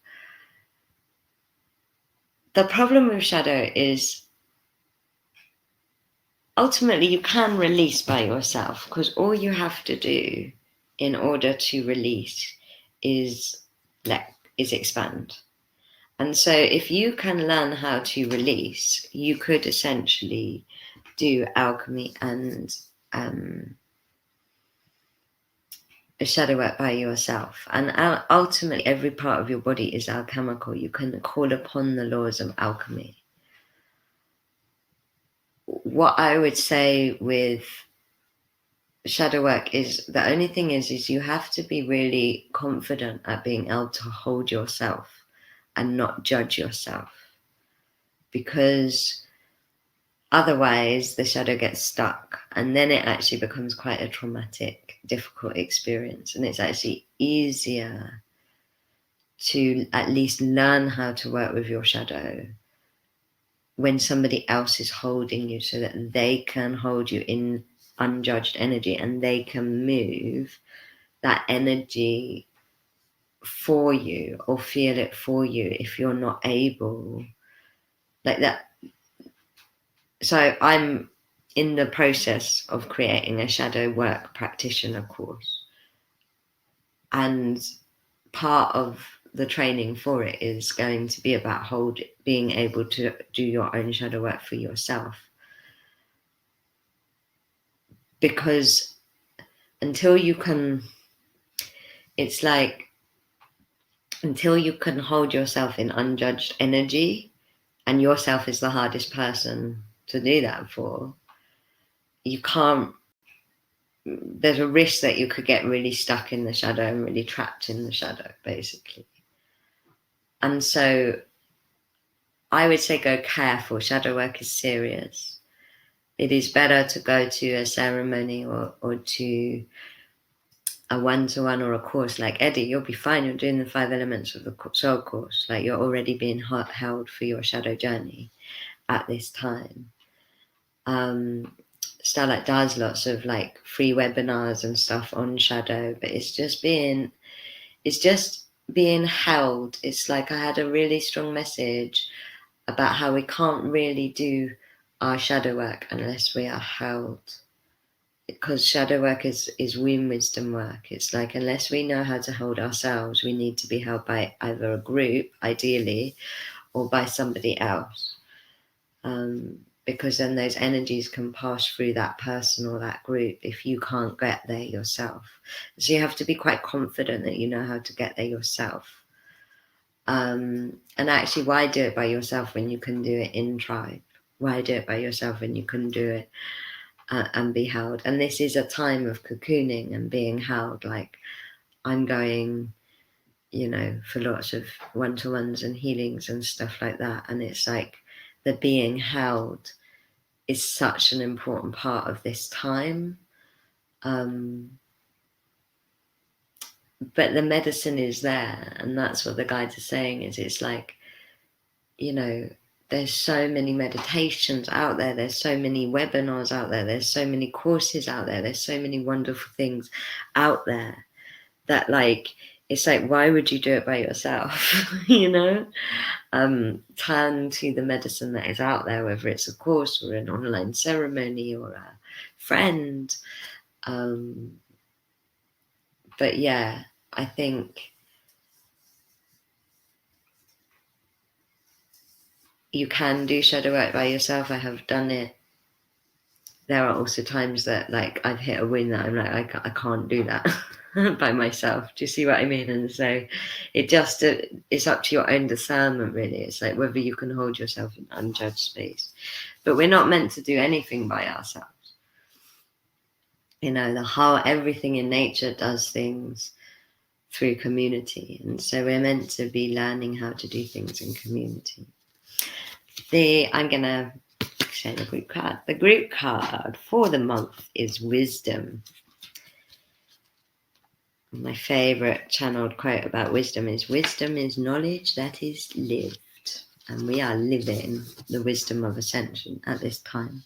The problem with shadow is ultimately you can release by yourself, because all you have to do in order to release is expand. And so if you can learn how to release, you could essentially do alchemy and a shadow work by yourself. And ultimately every part of your body is alchemical. You can call upon the laws of alchemy. What I would say with shadow work is, the only thing is you have to be really confident at being able to hold yourself and not judge yourself, because otherwise the shadow gets stuck and then it actually becomes quite a traumatic, difficult experience. And it's actually easier to at least learn how to work with your shadow when somebody else is holding you, so that they can hold you in unjudged energy and they can move that energy for you or feel it for you if you're not able, like that. So I'm in the process of creating a shadow work practitioner course, and part of the training for it is going to be about being able to do your own shadow work for yourself, because until you can, it's like, until you can hold yourself in unjudged energy, and yourself is the hardest person to do that for, you can't, there's a risk that you could get really stuck in the shadow and really trapped in the shadow, basically. And so I would say go careful. Shadow work is serious. It is better to go to a ceremony or to a one-to-one or a course like Eddie. You'll be fine. You're doing the 5 elements of the soul course. Like, you're already being held for your shadow journey at this time. Starlight does lots of like free webinars and stuff on shadow, but it's just being held. It's like, I had a really strong message about how we can't really do our shadow work unless we are held, because shadow work is womb wisdom work. It's like, unless we know how to hold ourselves, we need to be held by either a group, ideally, or by somebody else, because then those energies can pass through that person or that group if you can't get there yourself. So you have to be quite confident that you know how to get there yourself. And actually, why do it by yourself when you can do it in tribe? Why do it by yourself when you can do it and be held? And this is a time of cocooning and being held. Like, I'm going, for lots of one-to-ones and healings and stuff like that. And it's like, the being held is such an important part of this time. But the medicine is there, and that's what the guides are saying, is it's like, there's so many meditations out there, there's so many webinars out there, there's so many courses out there, there's so many wonderful things out there, that like, it's like, why would you do it by yourself? Turn to the medicine that is out there, whether it's a course or an online ceremony or a friend. But yeah, I think you can do shadow work by yourself. I have done it. There are also times that, like, I've hit a win that I'm like, I can't do that by myself. Do you see what I mean? And so it's up to your own discernment, really. It's like whether you can hold yourself in unjudged space. But we're not meant to do anything by ourselves. Everything in nature does things through community. And so we're meant to be learning how to do things in community. I'm going to show the group card. The group card for the month is wisdom. My favorite channeled quote about wisdom is knowledge that is lived. And we are living the wisdom of ascension at this time.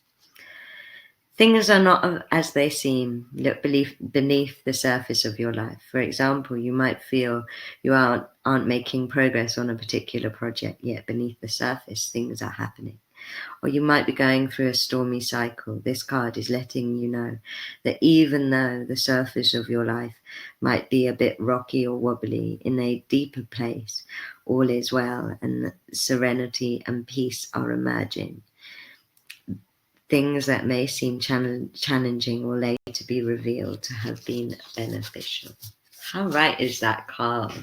Things are not as they seem. Look beneath the surface of your life. For example, you might feel you aren't making progress on a particular project, yet beneath the surface, things are happening. Or you might be going through a stormy cycle. This card is letting you know that even though the surface of your life might be a bit rocky or wobbly, in a deeper place, all is well and serenity and peace are emerging. Things that may seem challenging will later be revealed to have been beneficial. How right is that card?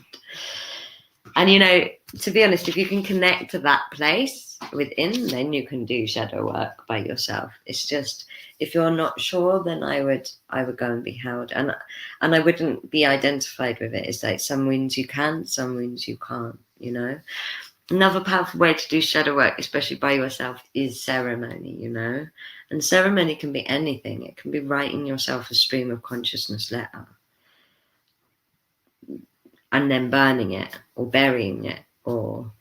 And to be honest, if you can connect to that place within, then you can do shadow work by yourself. It's just, if you're not sure, then I would go and be held, and I wouldn't be identified with it. It's like, some wounds you can, some wounds you can't. Another powerful way to do shadow work, especially by yourself, is ceremony. And ceremony can be anything. It can be writing yourself a stream of consciousness letter. and then burning it or burying it or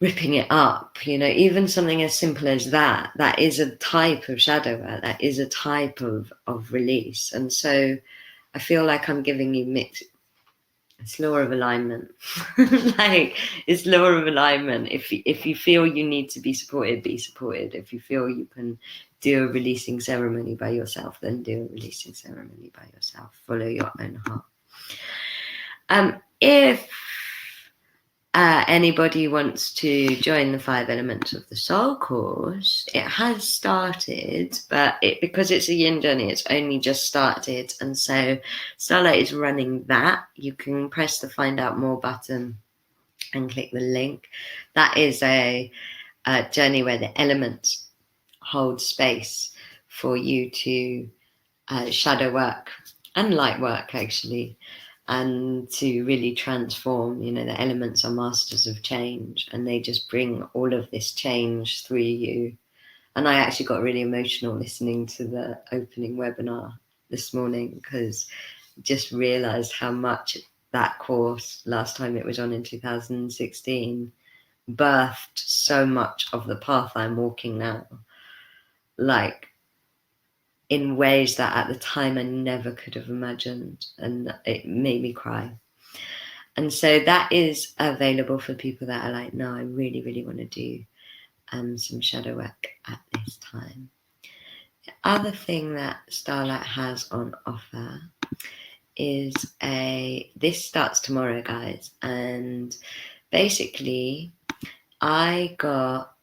ripping it up, you know, even something as simple as that, that is a type of shadow work, that is a type of release. And so I feel like I'm giving you mixed, it's law of alignment. Like, it's law of alignment. If you feel you need to be supported, be supported. If you feel you can do a releasing ceremony by yourself, then do a releasing ceremony by yourself. Follow your own heart. If anybody wants to join the 5 Elements of the Soul course, it has started, but because it's a yin journey, it's only just started. And so Starlight is running that. You can press the Find Out More button and click the link. That is a journey where the elements hold space for you to shadow work and light work, actually, and to really transform. You know, the elements are masters of change, and they just bring all of this change through you. And I actually got really emotional listening to the opening webinar this morning, because just realized how much that course, last time it was on in 2016, birthed so much of the path I'm walking now, like in ways that at the time I never could have imagined, and it made me cry. And so that is available for people that are like, no, I really, really want to do some shadow work at this time. The other thing that Starlight has on offer is this starts tomorrow, guys, and basically I got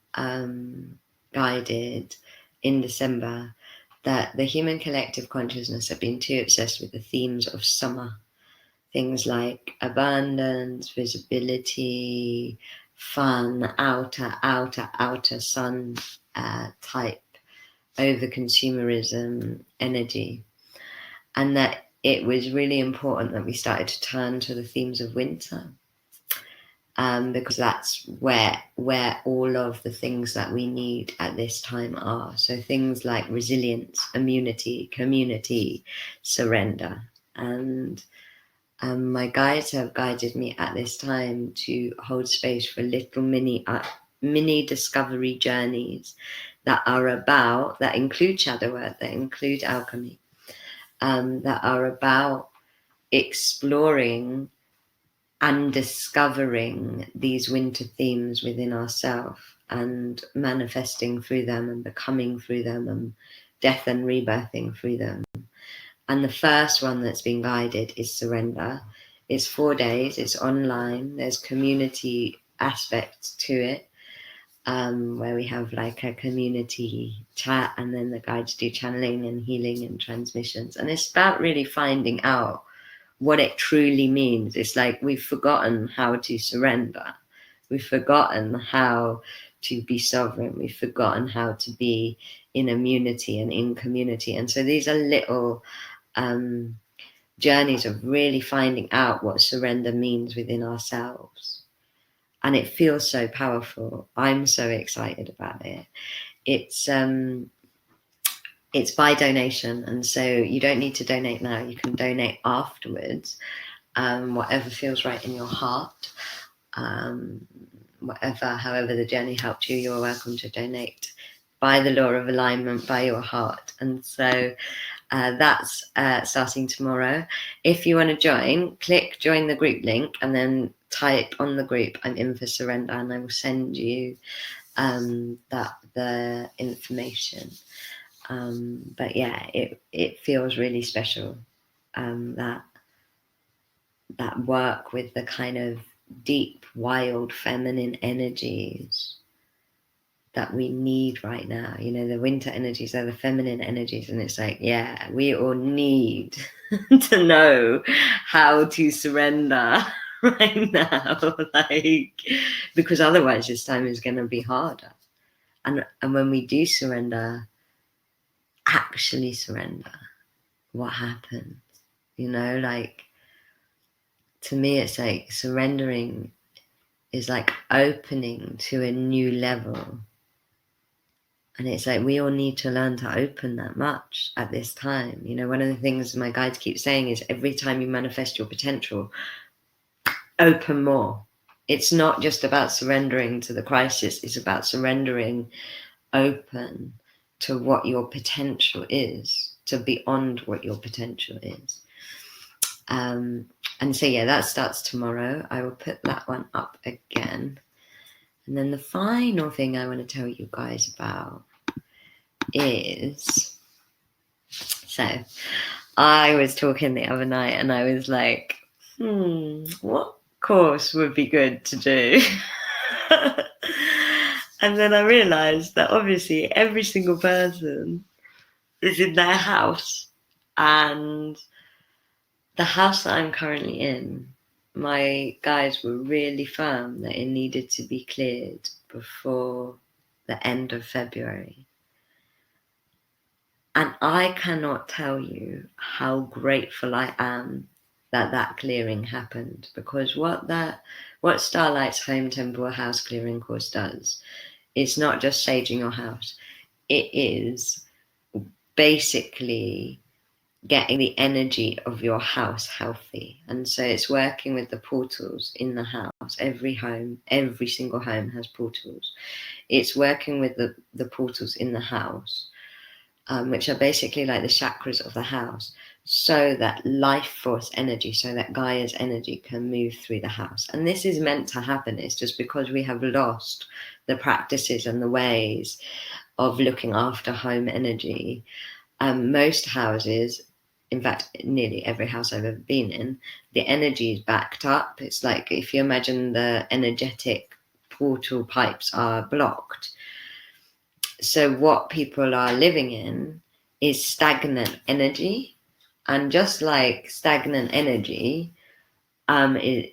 guided in December that the human collective consciousness have been too obsessed with the themes of summer. Things like abundance, visibility, fun, outer sun type, over consumerism energy. And that it was really important that we started to turn to the themes of winter. Because that's where all of the things that we need at this time are. So things like resilience, immunity, community, surrender. And my guides have guided me at this time to hold space for little mini discovery journeys that include shadow work, that include alchemy, that are about exploring and discovering these winter themes within ourselves and manifesting through them and becoming through them and death and rebirthing through them. And the first one that's been guided is surrender. It's 4 days, it's online, there's community aspects to it, where we have like a community chat, and then the guides do channeling and healing and transmissions. And it's about really finding out what it truly means. It's like we've forgotten how to surrender. We've forgotten how to be sovereign. We've forgotten how to be in immunity and in community. And so these are little journeys of really finding out what surrender means within ourselves. And it feels so powerful. I'm so excited about it. It's by donation, and so you don't need to donate now. You can donate afterwards, whatever feels right in your heart, however the journey helped you, you're welcome to donate by the law of alignment, by your heart. And so that's starting tomorrow. If you want to join, click join the group link and then type on the group, I'm in for surrender, and I will send you the information. But yeah, it feels really special, that work with the kind of deep, wild, feminine energies that we need right now. You know, the winter energies are the feminine energies, and it's like, yeah, we all need to know how to surrender right now, like, because otherwise this time is going to be harder. And when we do surrender, actually surrender, what happens? You know, like, to me it's like surrendering is like opening to a new level, and it's like we all need to learn to open that much at this time. You know, one of the things my guides keep saying is every time you manifest your potential, open more. It's not just about surrendering to the crisis, it's about surrendering open to what your potential is, to beyond what your potential is. And so, yeah, that starts tomorrow. I will put that one up again. And then the final thing I want to tell you guys about is, so I was talking the other night and I was like, what course would be good to do? And then I realized that obviously every single person is in their house, and the house that I'm currently in, my guides were really firm that it needed to be cleared before the end of February. And I cannot tell you how grateful I am that that clearing happened, because what Starlight's Home Temple House Clearing course does, it's not just saging your house. It is basically getting the energy of your house healthy. And so it's working with the portals in the house. Every single home has portals. It's working with the portals in the house, which are basically like the chakras of the house, so that life force energy, so that Gaia's energy can move through the house. And this is meant to happen. It's just because we have lost the practices and the ways of looking after home energy. Most houses, in fact, nearly every house I've ever been in, the energy is backed up. It's like if you imagine the energetic portal pipes are blocked. So what people are living in is stagnant energy. And just like stagnant energy,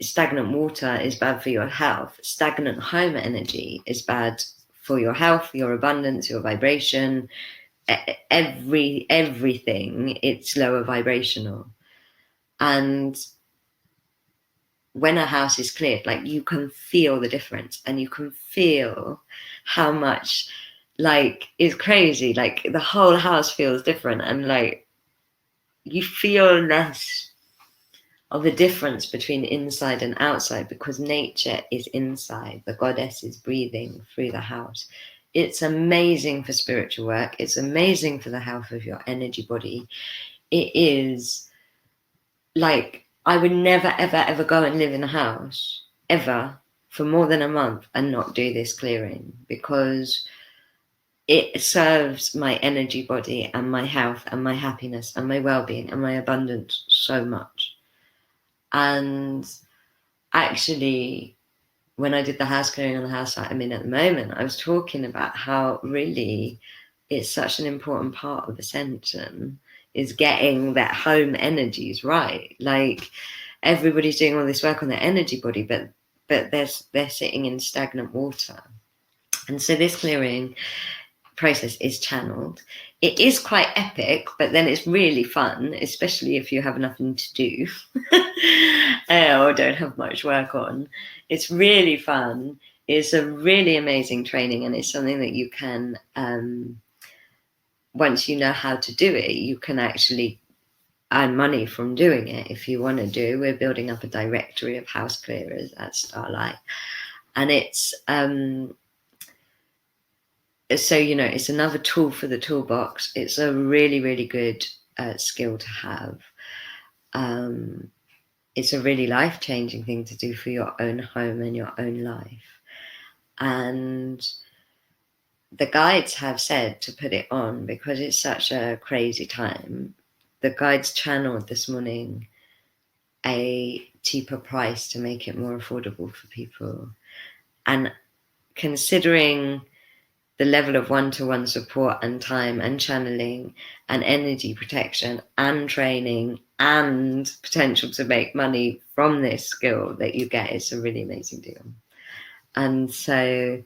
stagnant water is bad for your health. Stagnant home energy is bad for your health, your abundance, your vibration, everything. It's lower vibrational. And when a house is cleared, like, you can feel the difference, and you can feel how much, like, it's crazy. Like, the whole house feels different, and like you feel less of a difference between inside and outside, because nature is inside. The goddess is breathing through the house. It's amazing for spiritual work. It's amazing for the health of your energy body. It is like, I would never, ever, ever go and live in a house, ever, for more than a month and not do this clearing, because it serves my energy body and my health and my happiness and my well-being and my abundance so much. And actually, when I did the house clearing on the house site I'm in at the moment, I was talking about how really it's such an important part of ascension, is getting that home energies right. Like, everybody's doing all this work on their energy body, but they're sitting in stagnant water. And so this clearing process is channeled. It is quite epic, but then it's really fun, especially if you have nothing to do or don't have much work on. It's really fun. It's a really amazing training, and it's something that you can, once you know how to do it, you can actually earn money from doing it if you want to do. We're building up a directory of house clearers at Starlight, and it's so, you know, it's another tool for the toolbox. It's a really, really good skill to have. It's a really life-changing thing to do for your own home and your own life. And the guides have said to put it on because it's such a crazy time. The guides channeled this morning a cheaper price to make it more affordable for people. And considering the level of one-to-one support and time and channeling and energy protection and training and potential to make money from this skill that you get, it's a really amazing deal. And so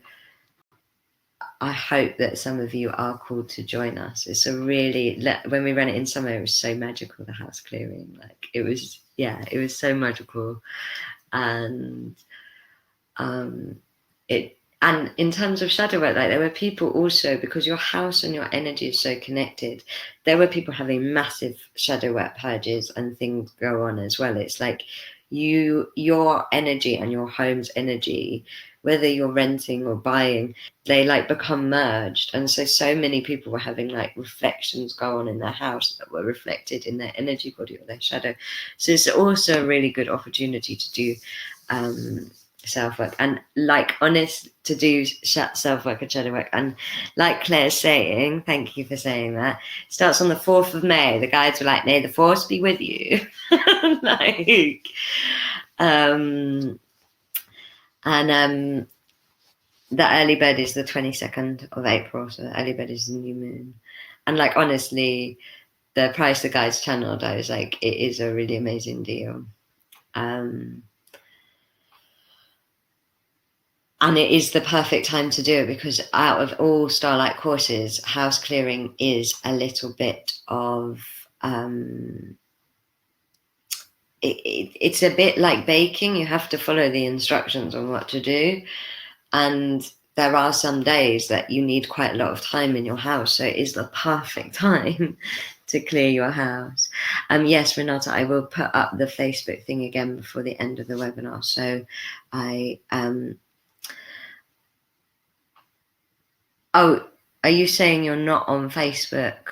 I hope that some of you are called to join us. It's a really, when we ran it in summer, it was so magical, the house clearing. Like, it was, yeah, it was so magical. And and in terms of shadow work, like, there were people also, because your house and your energy is so connected, there were people having massive shadow work purges and things go on as well. It's like your energy and your home's energy, whether you're renting or buying, they like become merged. And so many people were having like reflections go on in their house that were reflected in their energy body or their shadow. So it's also a really good opportunity to do self-work, and like honest to do self-work and shadow work. And like Claire's saying, thank you for saying that, starts on the 4th of May. The guides were like, may the force be with you. Like the early bird is the 22nd of April, so the early bird is the new moon. And like honestly, the price the guides channeled, I was like, it is a really amazing deal. And it is the perfect time to do it, because out of all Starlight courses, house clearing is a little bit of it's a bit like baking. You have to follow the instructions on what to do, and there are some days that you need quite a lot of time in your house, so it is the perfect time to clear your house. Yes, Renata, I will put up the Facebook thing again before the end of the webinar. So oh, are you saying you're not on Facebook?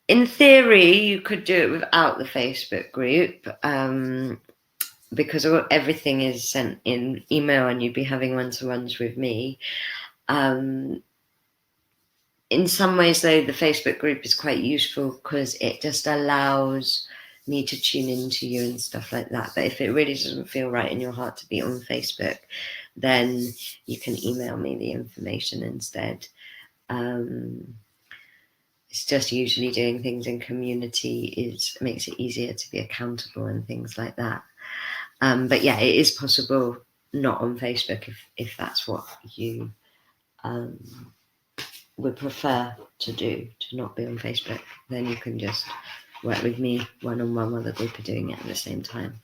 In theory, you could do it without the Facebook group, because everything is sent in email and you'd be having one-to-ones with me. In some ways, though, the Facebook group is quite useful because it just allows me to tune into you and stuff like that. But if it really doesn't feel right in your heart to be on Facebook, then you can email me the information instead. It's just usually doing things in community makes it easier to be accountable and things like that. But yeah, it is possible not on Facebook if that's what you would prefer to do, to not be on Facebook. Then you can just work with me one-on-one while the group are doing it at the same time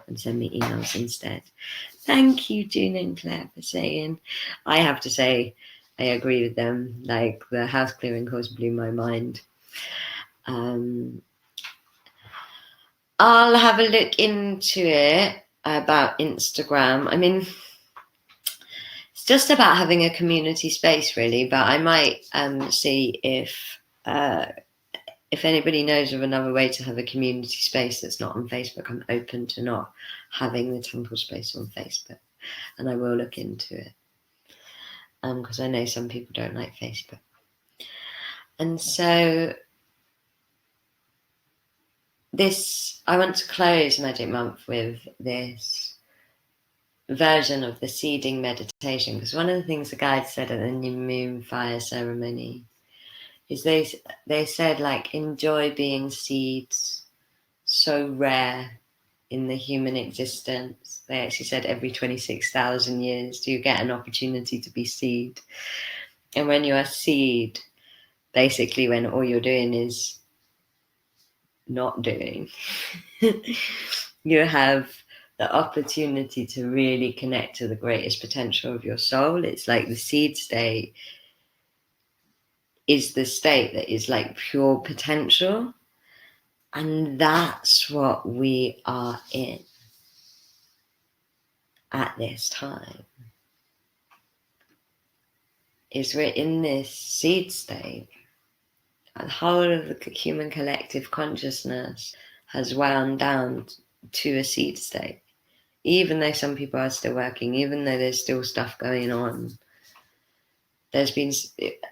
and send me emails instead. Thank you, June and Claire, for saying. I have to say, I agree with them. Like, the house clearing course blew my mind. I'll have a look into it about Instagram. I mean, it's just about having a community space, really. But I might see if anybody knows of another way to have a community space that's not on Facebook. I'm open to not having the temple space on Facebook, and I will look into it, because I know some people don't like Facebook. And so I want to close Magic Month with this version of the seeding meditation, because one of the things the guides said at the new moon fire ceremony is they said, like, enjoy being seeds, so rare in the human existence. They actually said every 26,000 years do you get an opportunity to be seed. And when you are seed, basically when all you're doing is not doing, you have the opportunity to really connect to the greatest potential of your soul. It's like the seed state is the state that is like pure potential. And that's what we are in at this time. Is we're in this seed state. The whole of the human collective consciousness has wound down to a seed state. Even though some people are still working, even though there's still stuff going on, there's been,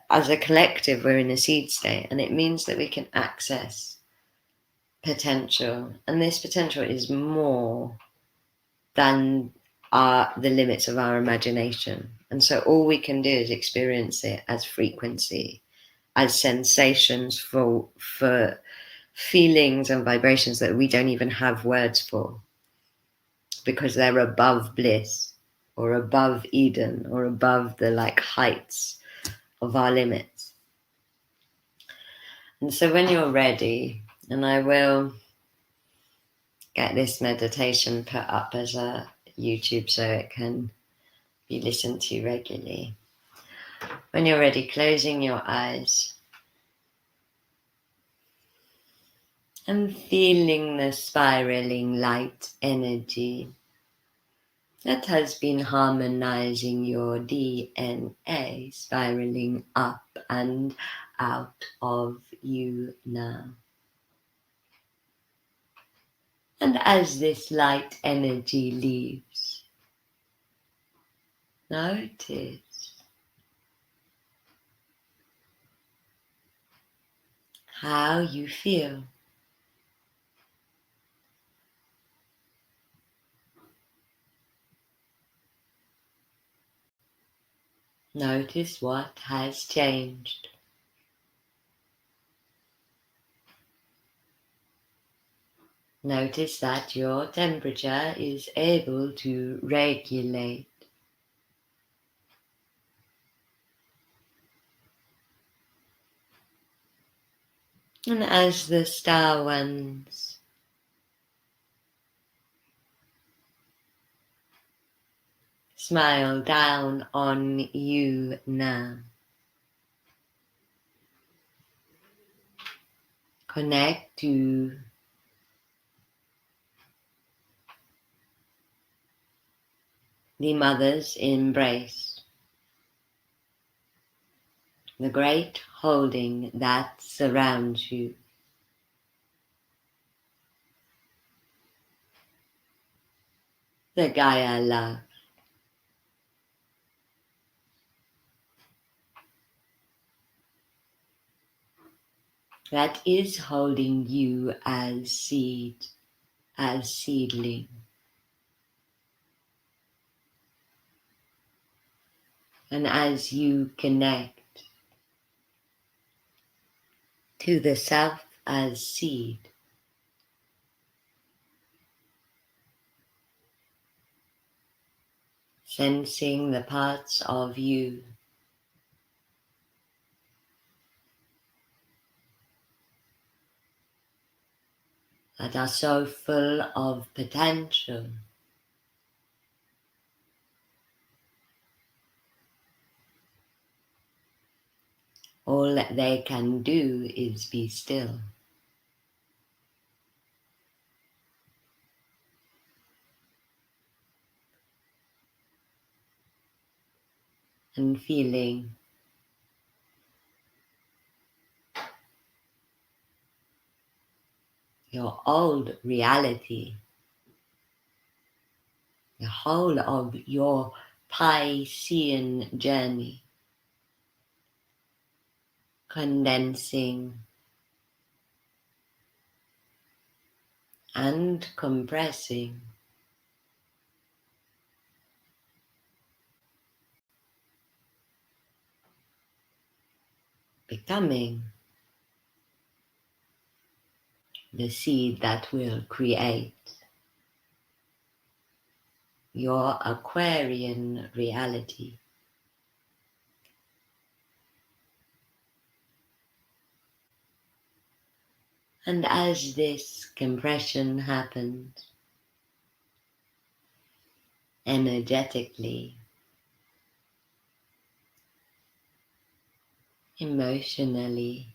as a collective, we're in a seed state, and it means that we can access potential, and this potential is more than the limits of our imagination. And so all we can do is experience it as frequency, as sensations, for feelings and vibrations that we don't even have words for, because they're above bliss or above Eden or above the like heights of our limits. And so when you're ready, and I will get this meditation put up as a YouTube so it can be listened to regularly. When you're ready, closing your eyes and feeling the spiraling light energy that has been harmonizing your DNA, spiraling up and out of you now. And as this light energy leaves, notice how you feel. Notice what has changed. Notice that your temperature is able to regulate. And as the star ones smile down on you now, connect to the mother's embrace, the great holding that surrounds you. The Gaia love. That is holding you as seed, as seedling. And as you connect to the self as seed, sensing the parts of you that are so full of potential, all that they can do is be still. And feeling your old reality, the whole of your Piscean journey, condensing and compressing, becoming the seed that will create your Aquarian reality. And as this compression happens, energetically, emotionally,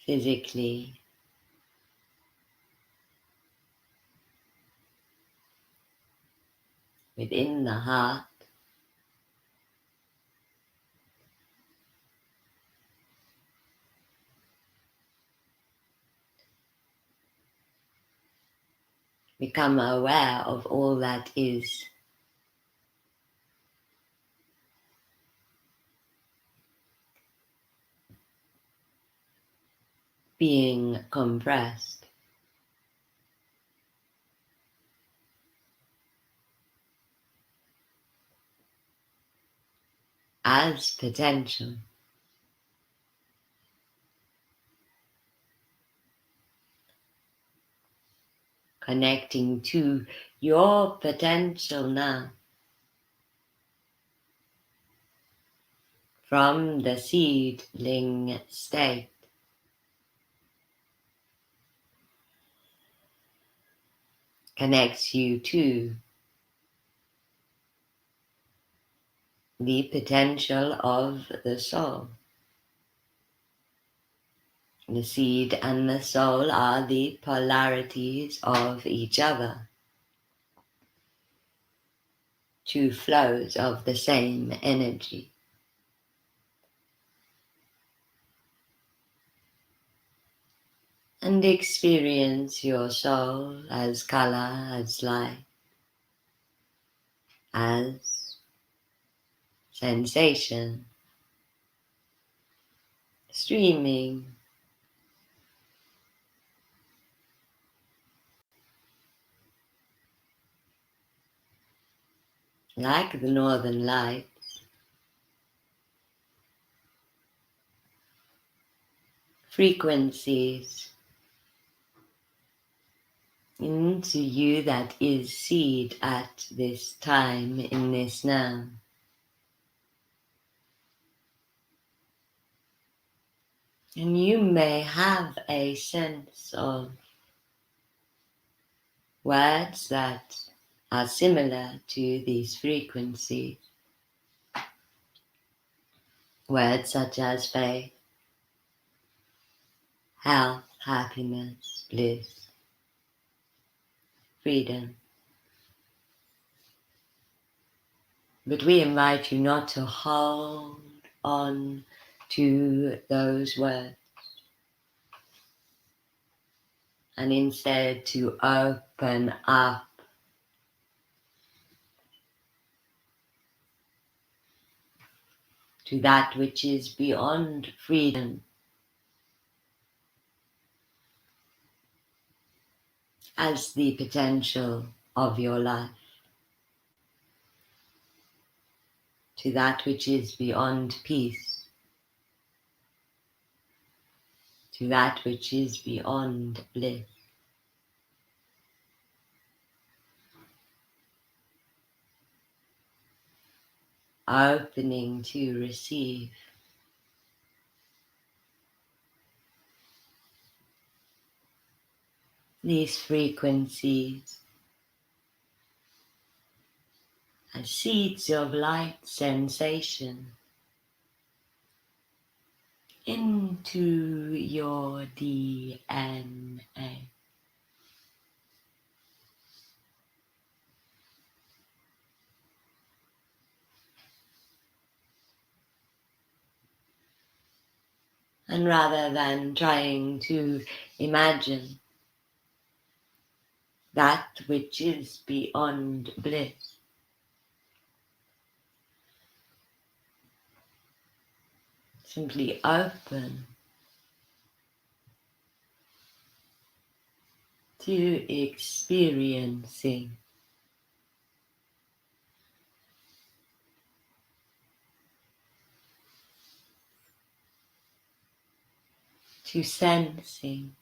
physically, within the heart, become aware of all that is. Being compressed. As potential. Connecting to your potential now. From the seedling state. Connects you to the potential of the soul. The seed and the soul are the polarities of each other, two flows of the same energy. And experience your soul as color, as light, as sensation, streaming, like the northern lights, frequencies into you that is seed at this time, in this now. And you may have a sense of words that are similar to these frequencies. Words such as faith, health, happiness, bliss, freedom. But we invite you not to hold on to those words, and instead to open up to that which is beyond freedom, as the potential of your life, to that which is beyond peace, to that which is beyond bliss. Opening to receive these frequencies as seeds of light sensation into your DNA. And rather than trying to imagine that which is beyond bliss, simply open to experiencing, to sensing,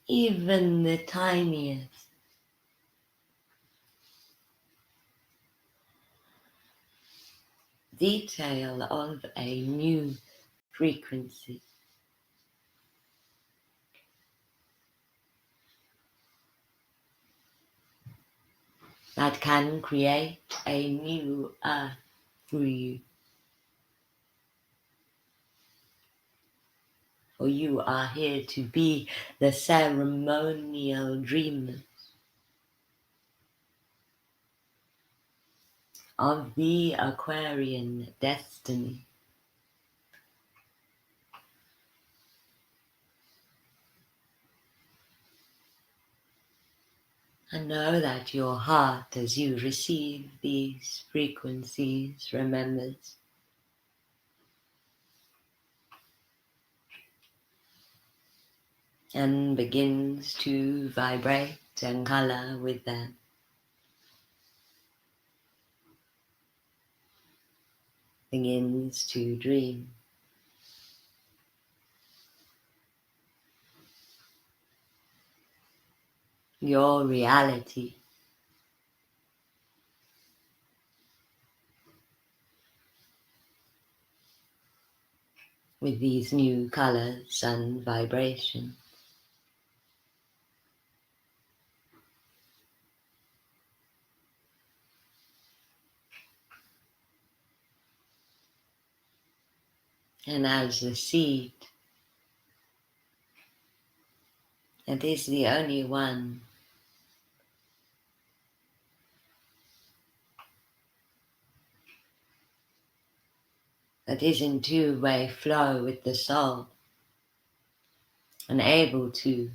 even the tiniest detail of a new frequency. That can create a new earth for you. For you are here to be the ceremonial dreamer of the Aquarian destiny. And know that your heart, as you receive these frequencies, remembers and begins to vibrate and color with them. Begins to dream. Your reality. With these new colors and vibrations. And as the seed, it is the only one that is in two-way flow with the soul and able to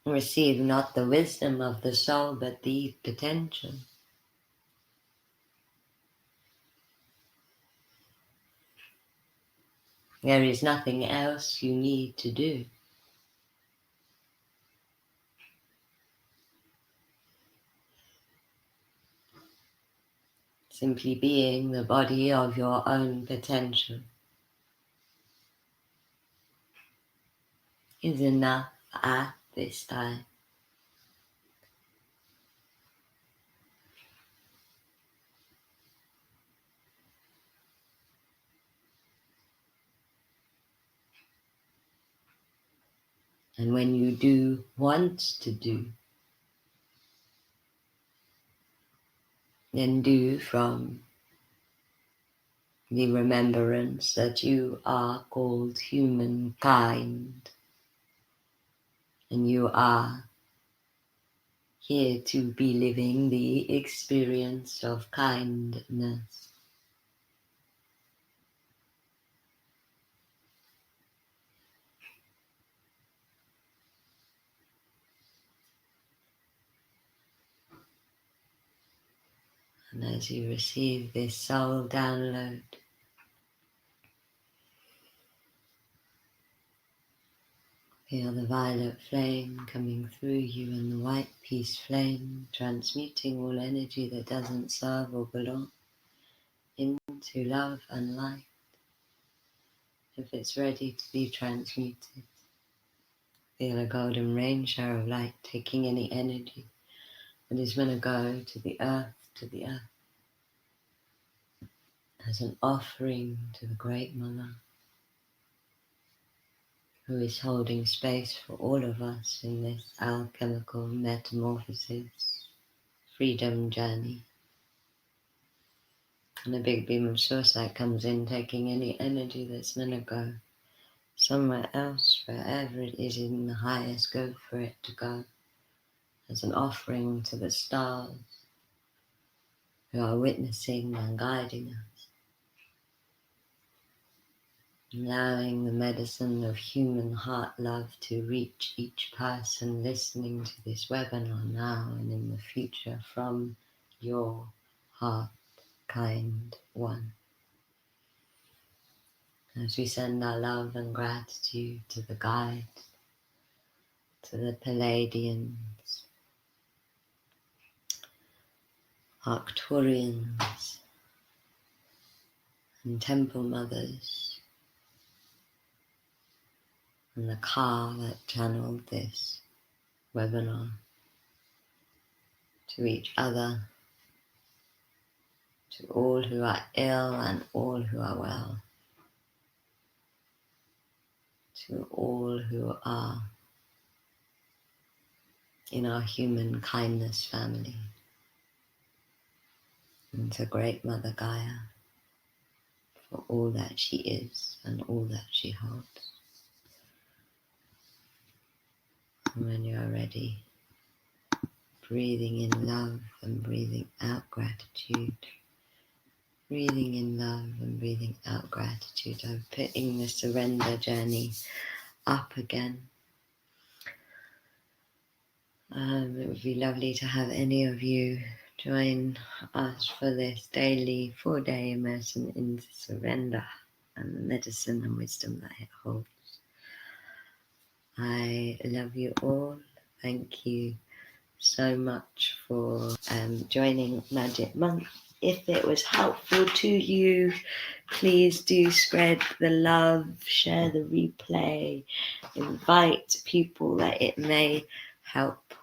receive not the wisdom of the soul but the potential. There is nothing else you need to do. Simply being the body of your own potential is enough at this time. And when you do want to do, then do from the remembrance that you are called humankind, and you are here to be living the experience of kindness. And as you receive this soul download, feel the violet flame coming through you and the white peace flame transmuting all energy that doesn't serve or belong into love and light. If it's ready to be transmuted, feel a golden rain shower of light taking any energy that is going to go to the earth as an offering to the Great Mother, who is holding space for all of us in this alchemical metamorphosis, freedom journey. And a big beam of sourcelight comes in, taking any energy that's going to go somewhere else, wherever it is in the highest good for it to go, as an offering to the stars who are witnessing and guiding us, allowing the medicine of human heart love to reach each person listening to this webinar now and in the future from your heart, kind one. As we send our love and gratitude to the guides, to the Palladians, Arcturians, and Temple Mothers, and the car that channeled this webinar, to each other, to all who are ill and all who are well, to all who are in our human kindness family, and to Great Mother Gaia for all that she is and all that she holds. And when you are ready, breathing in love and breathing out gratitude. Breathing in love and breathing out gratitude. I'm putting the surrender journey up again. It would be lovely to have any of you join us for this daily 4-day immersion into surrender and the medicine and wisdom that it holds. I love you all. Thank you so much for joining Magic Monk. If it was helpful to you, please do spread the love, share the replay, invite people that it may help.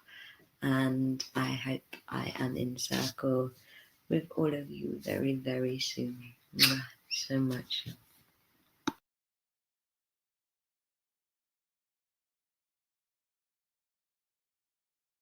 And I hope I am in circle with all of you very, very soon. So much.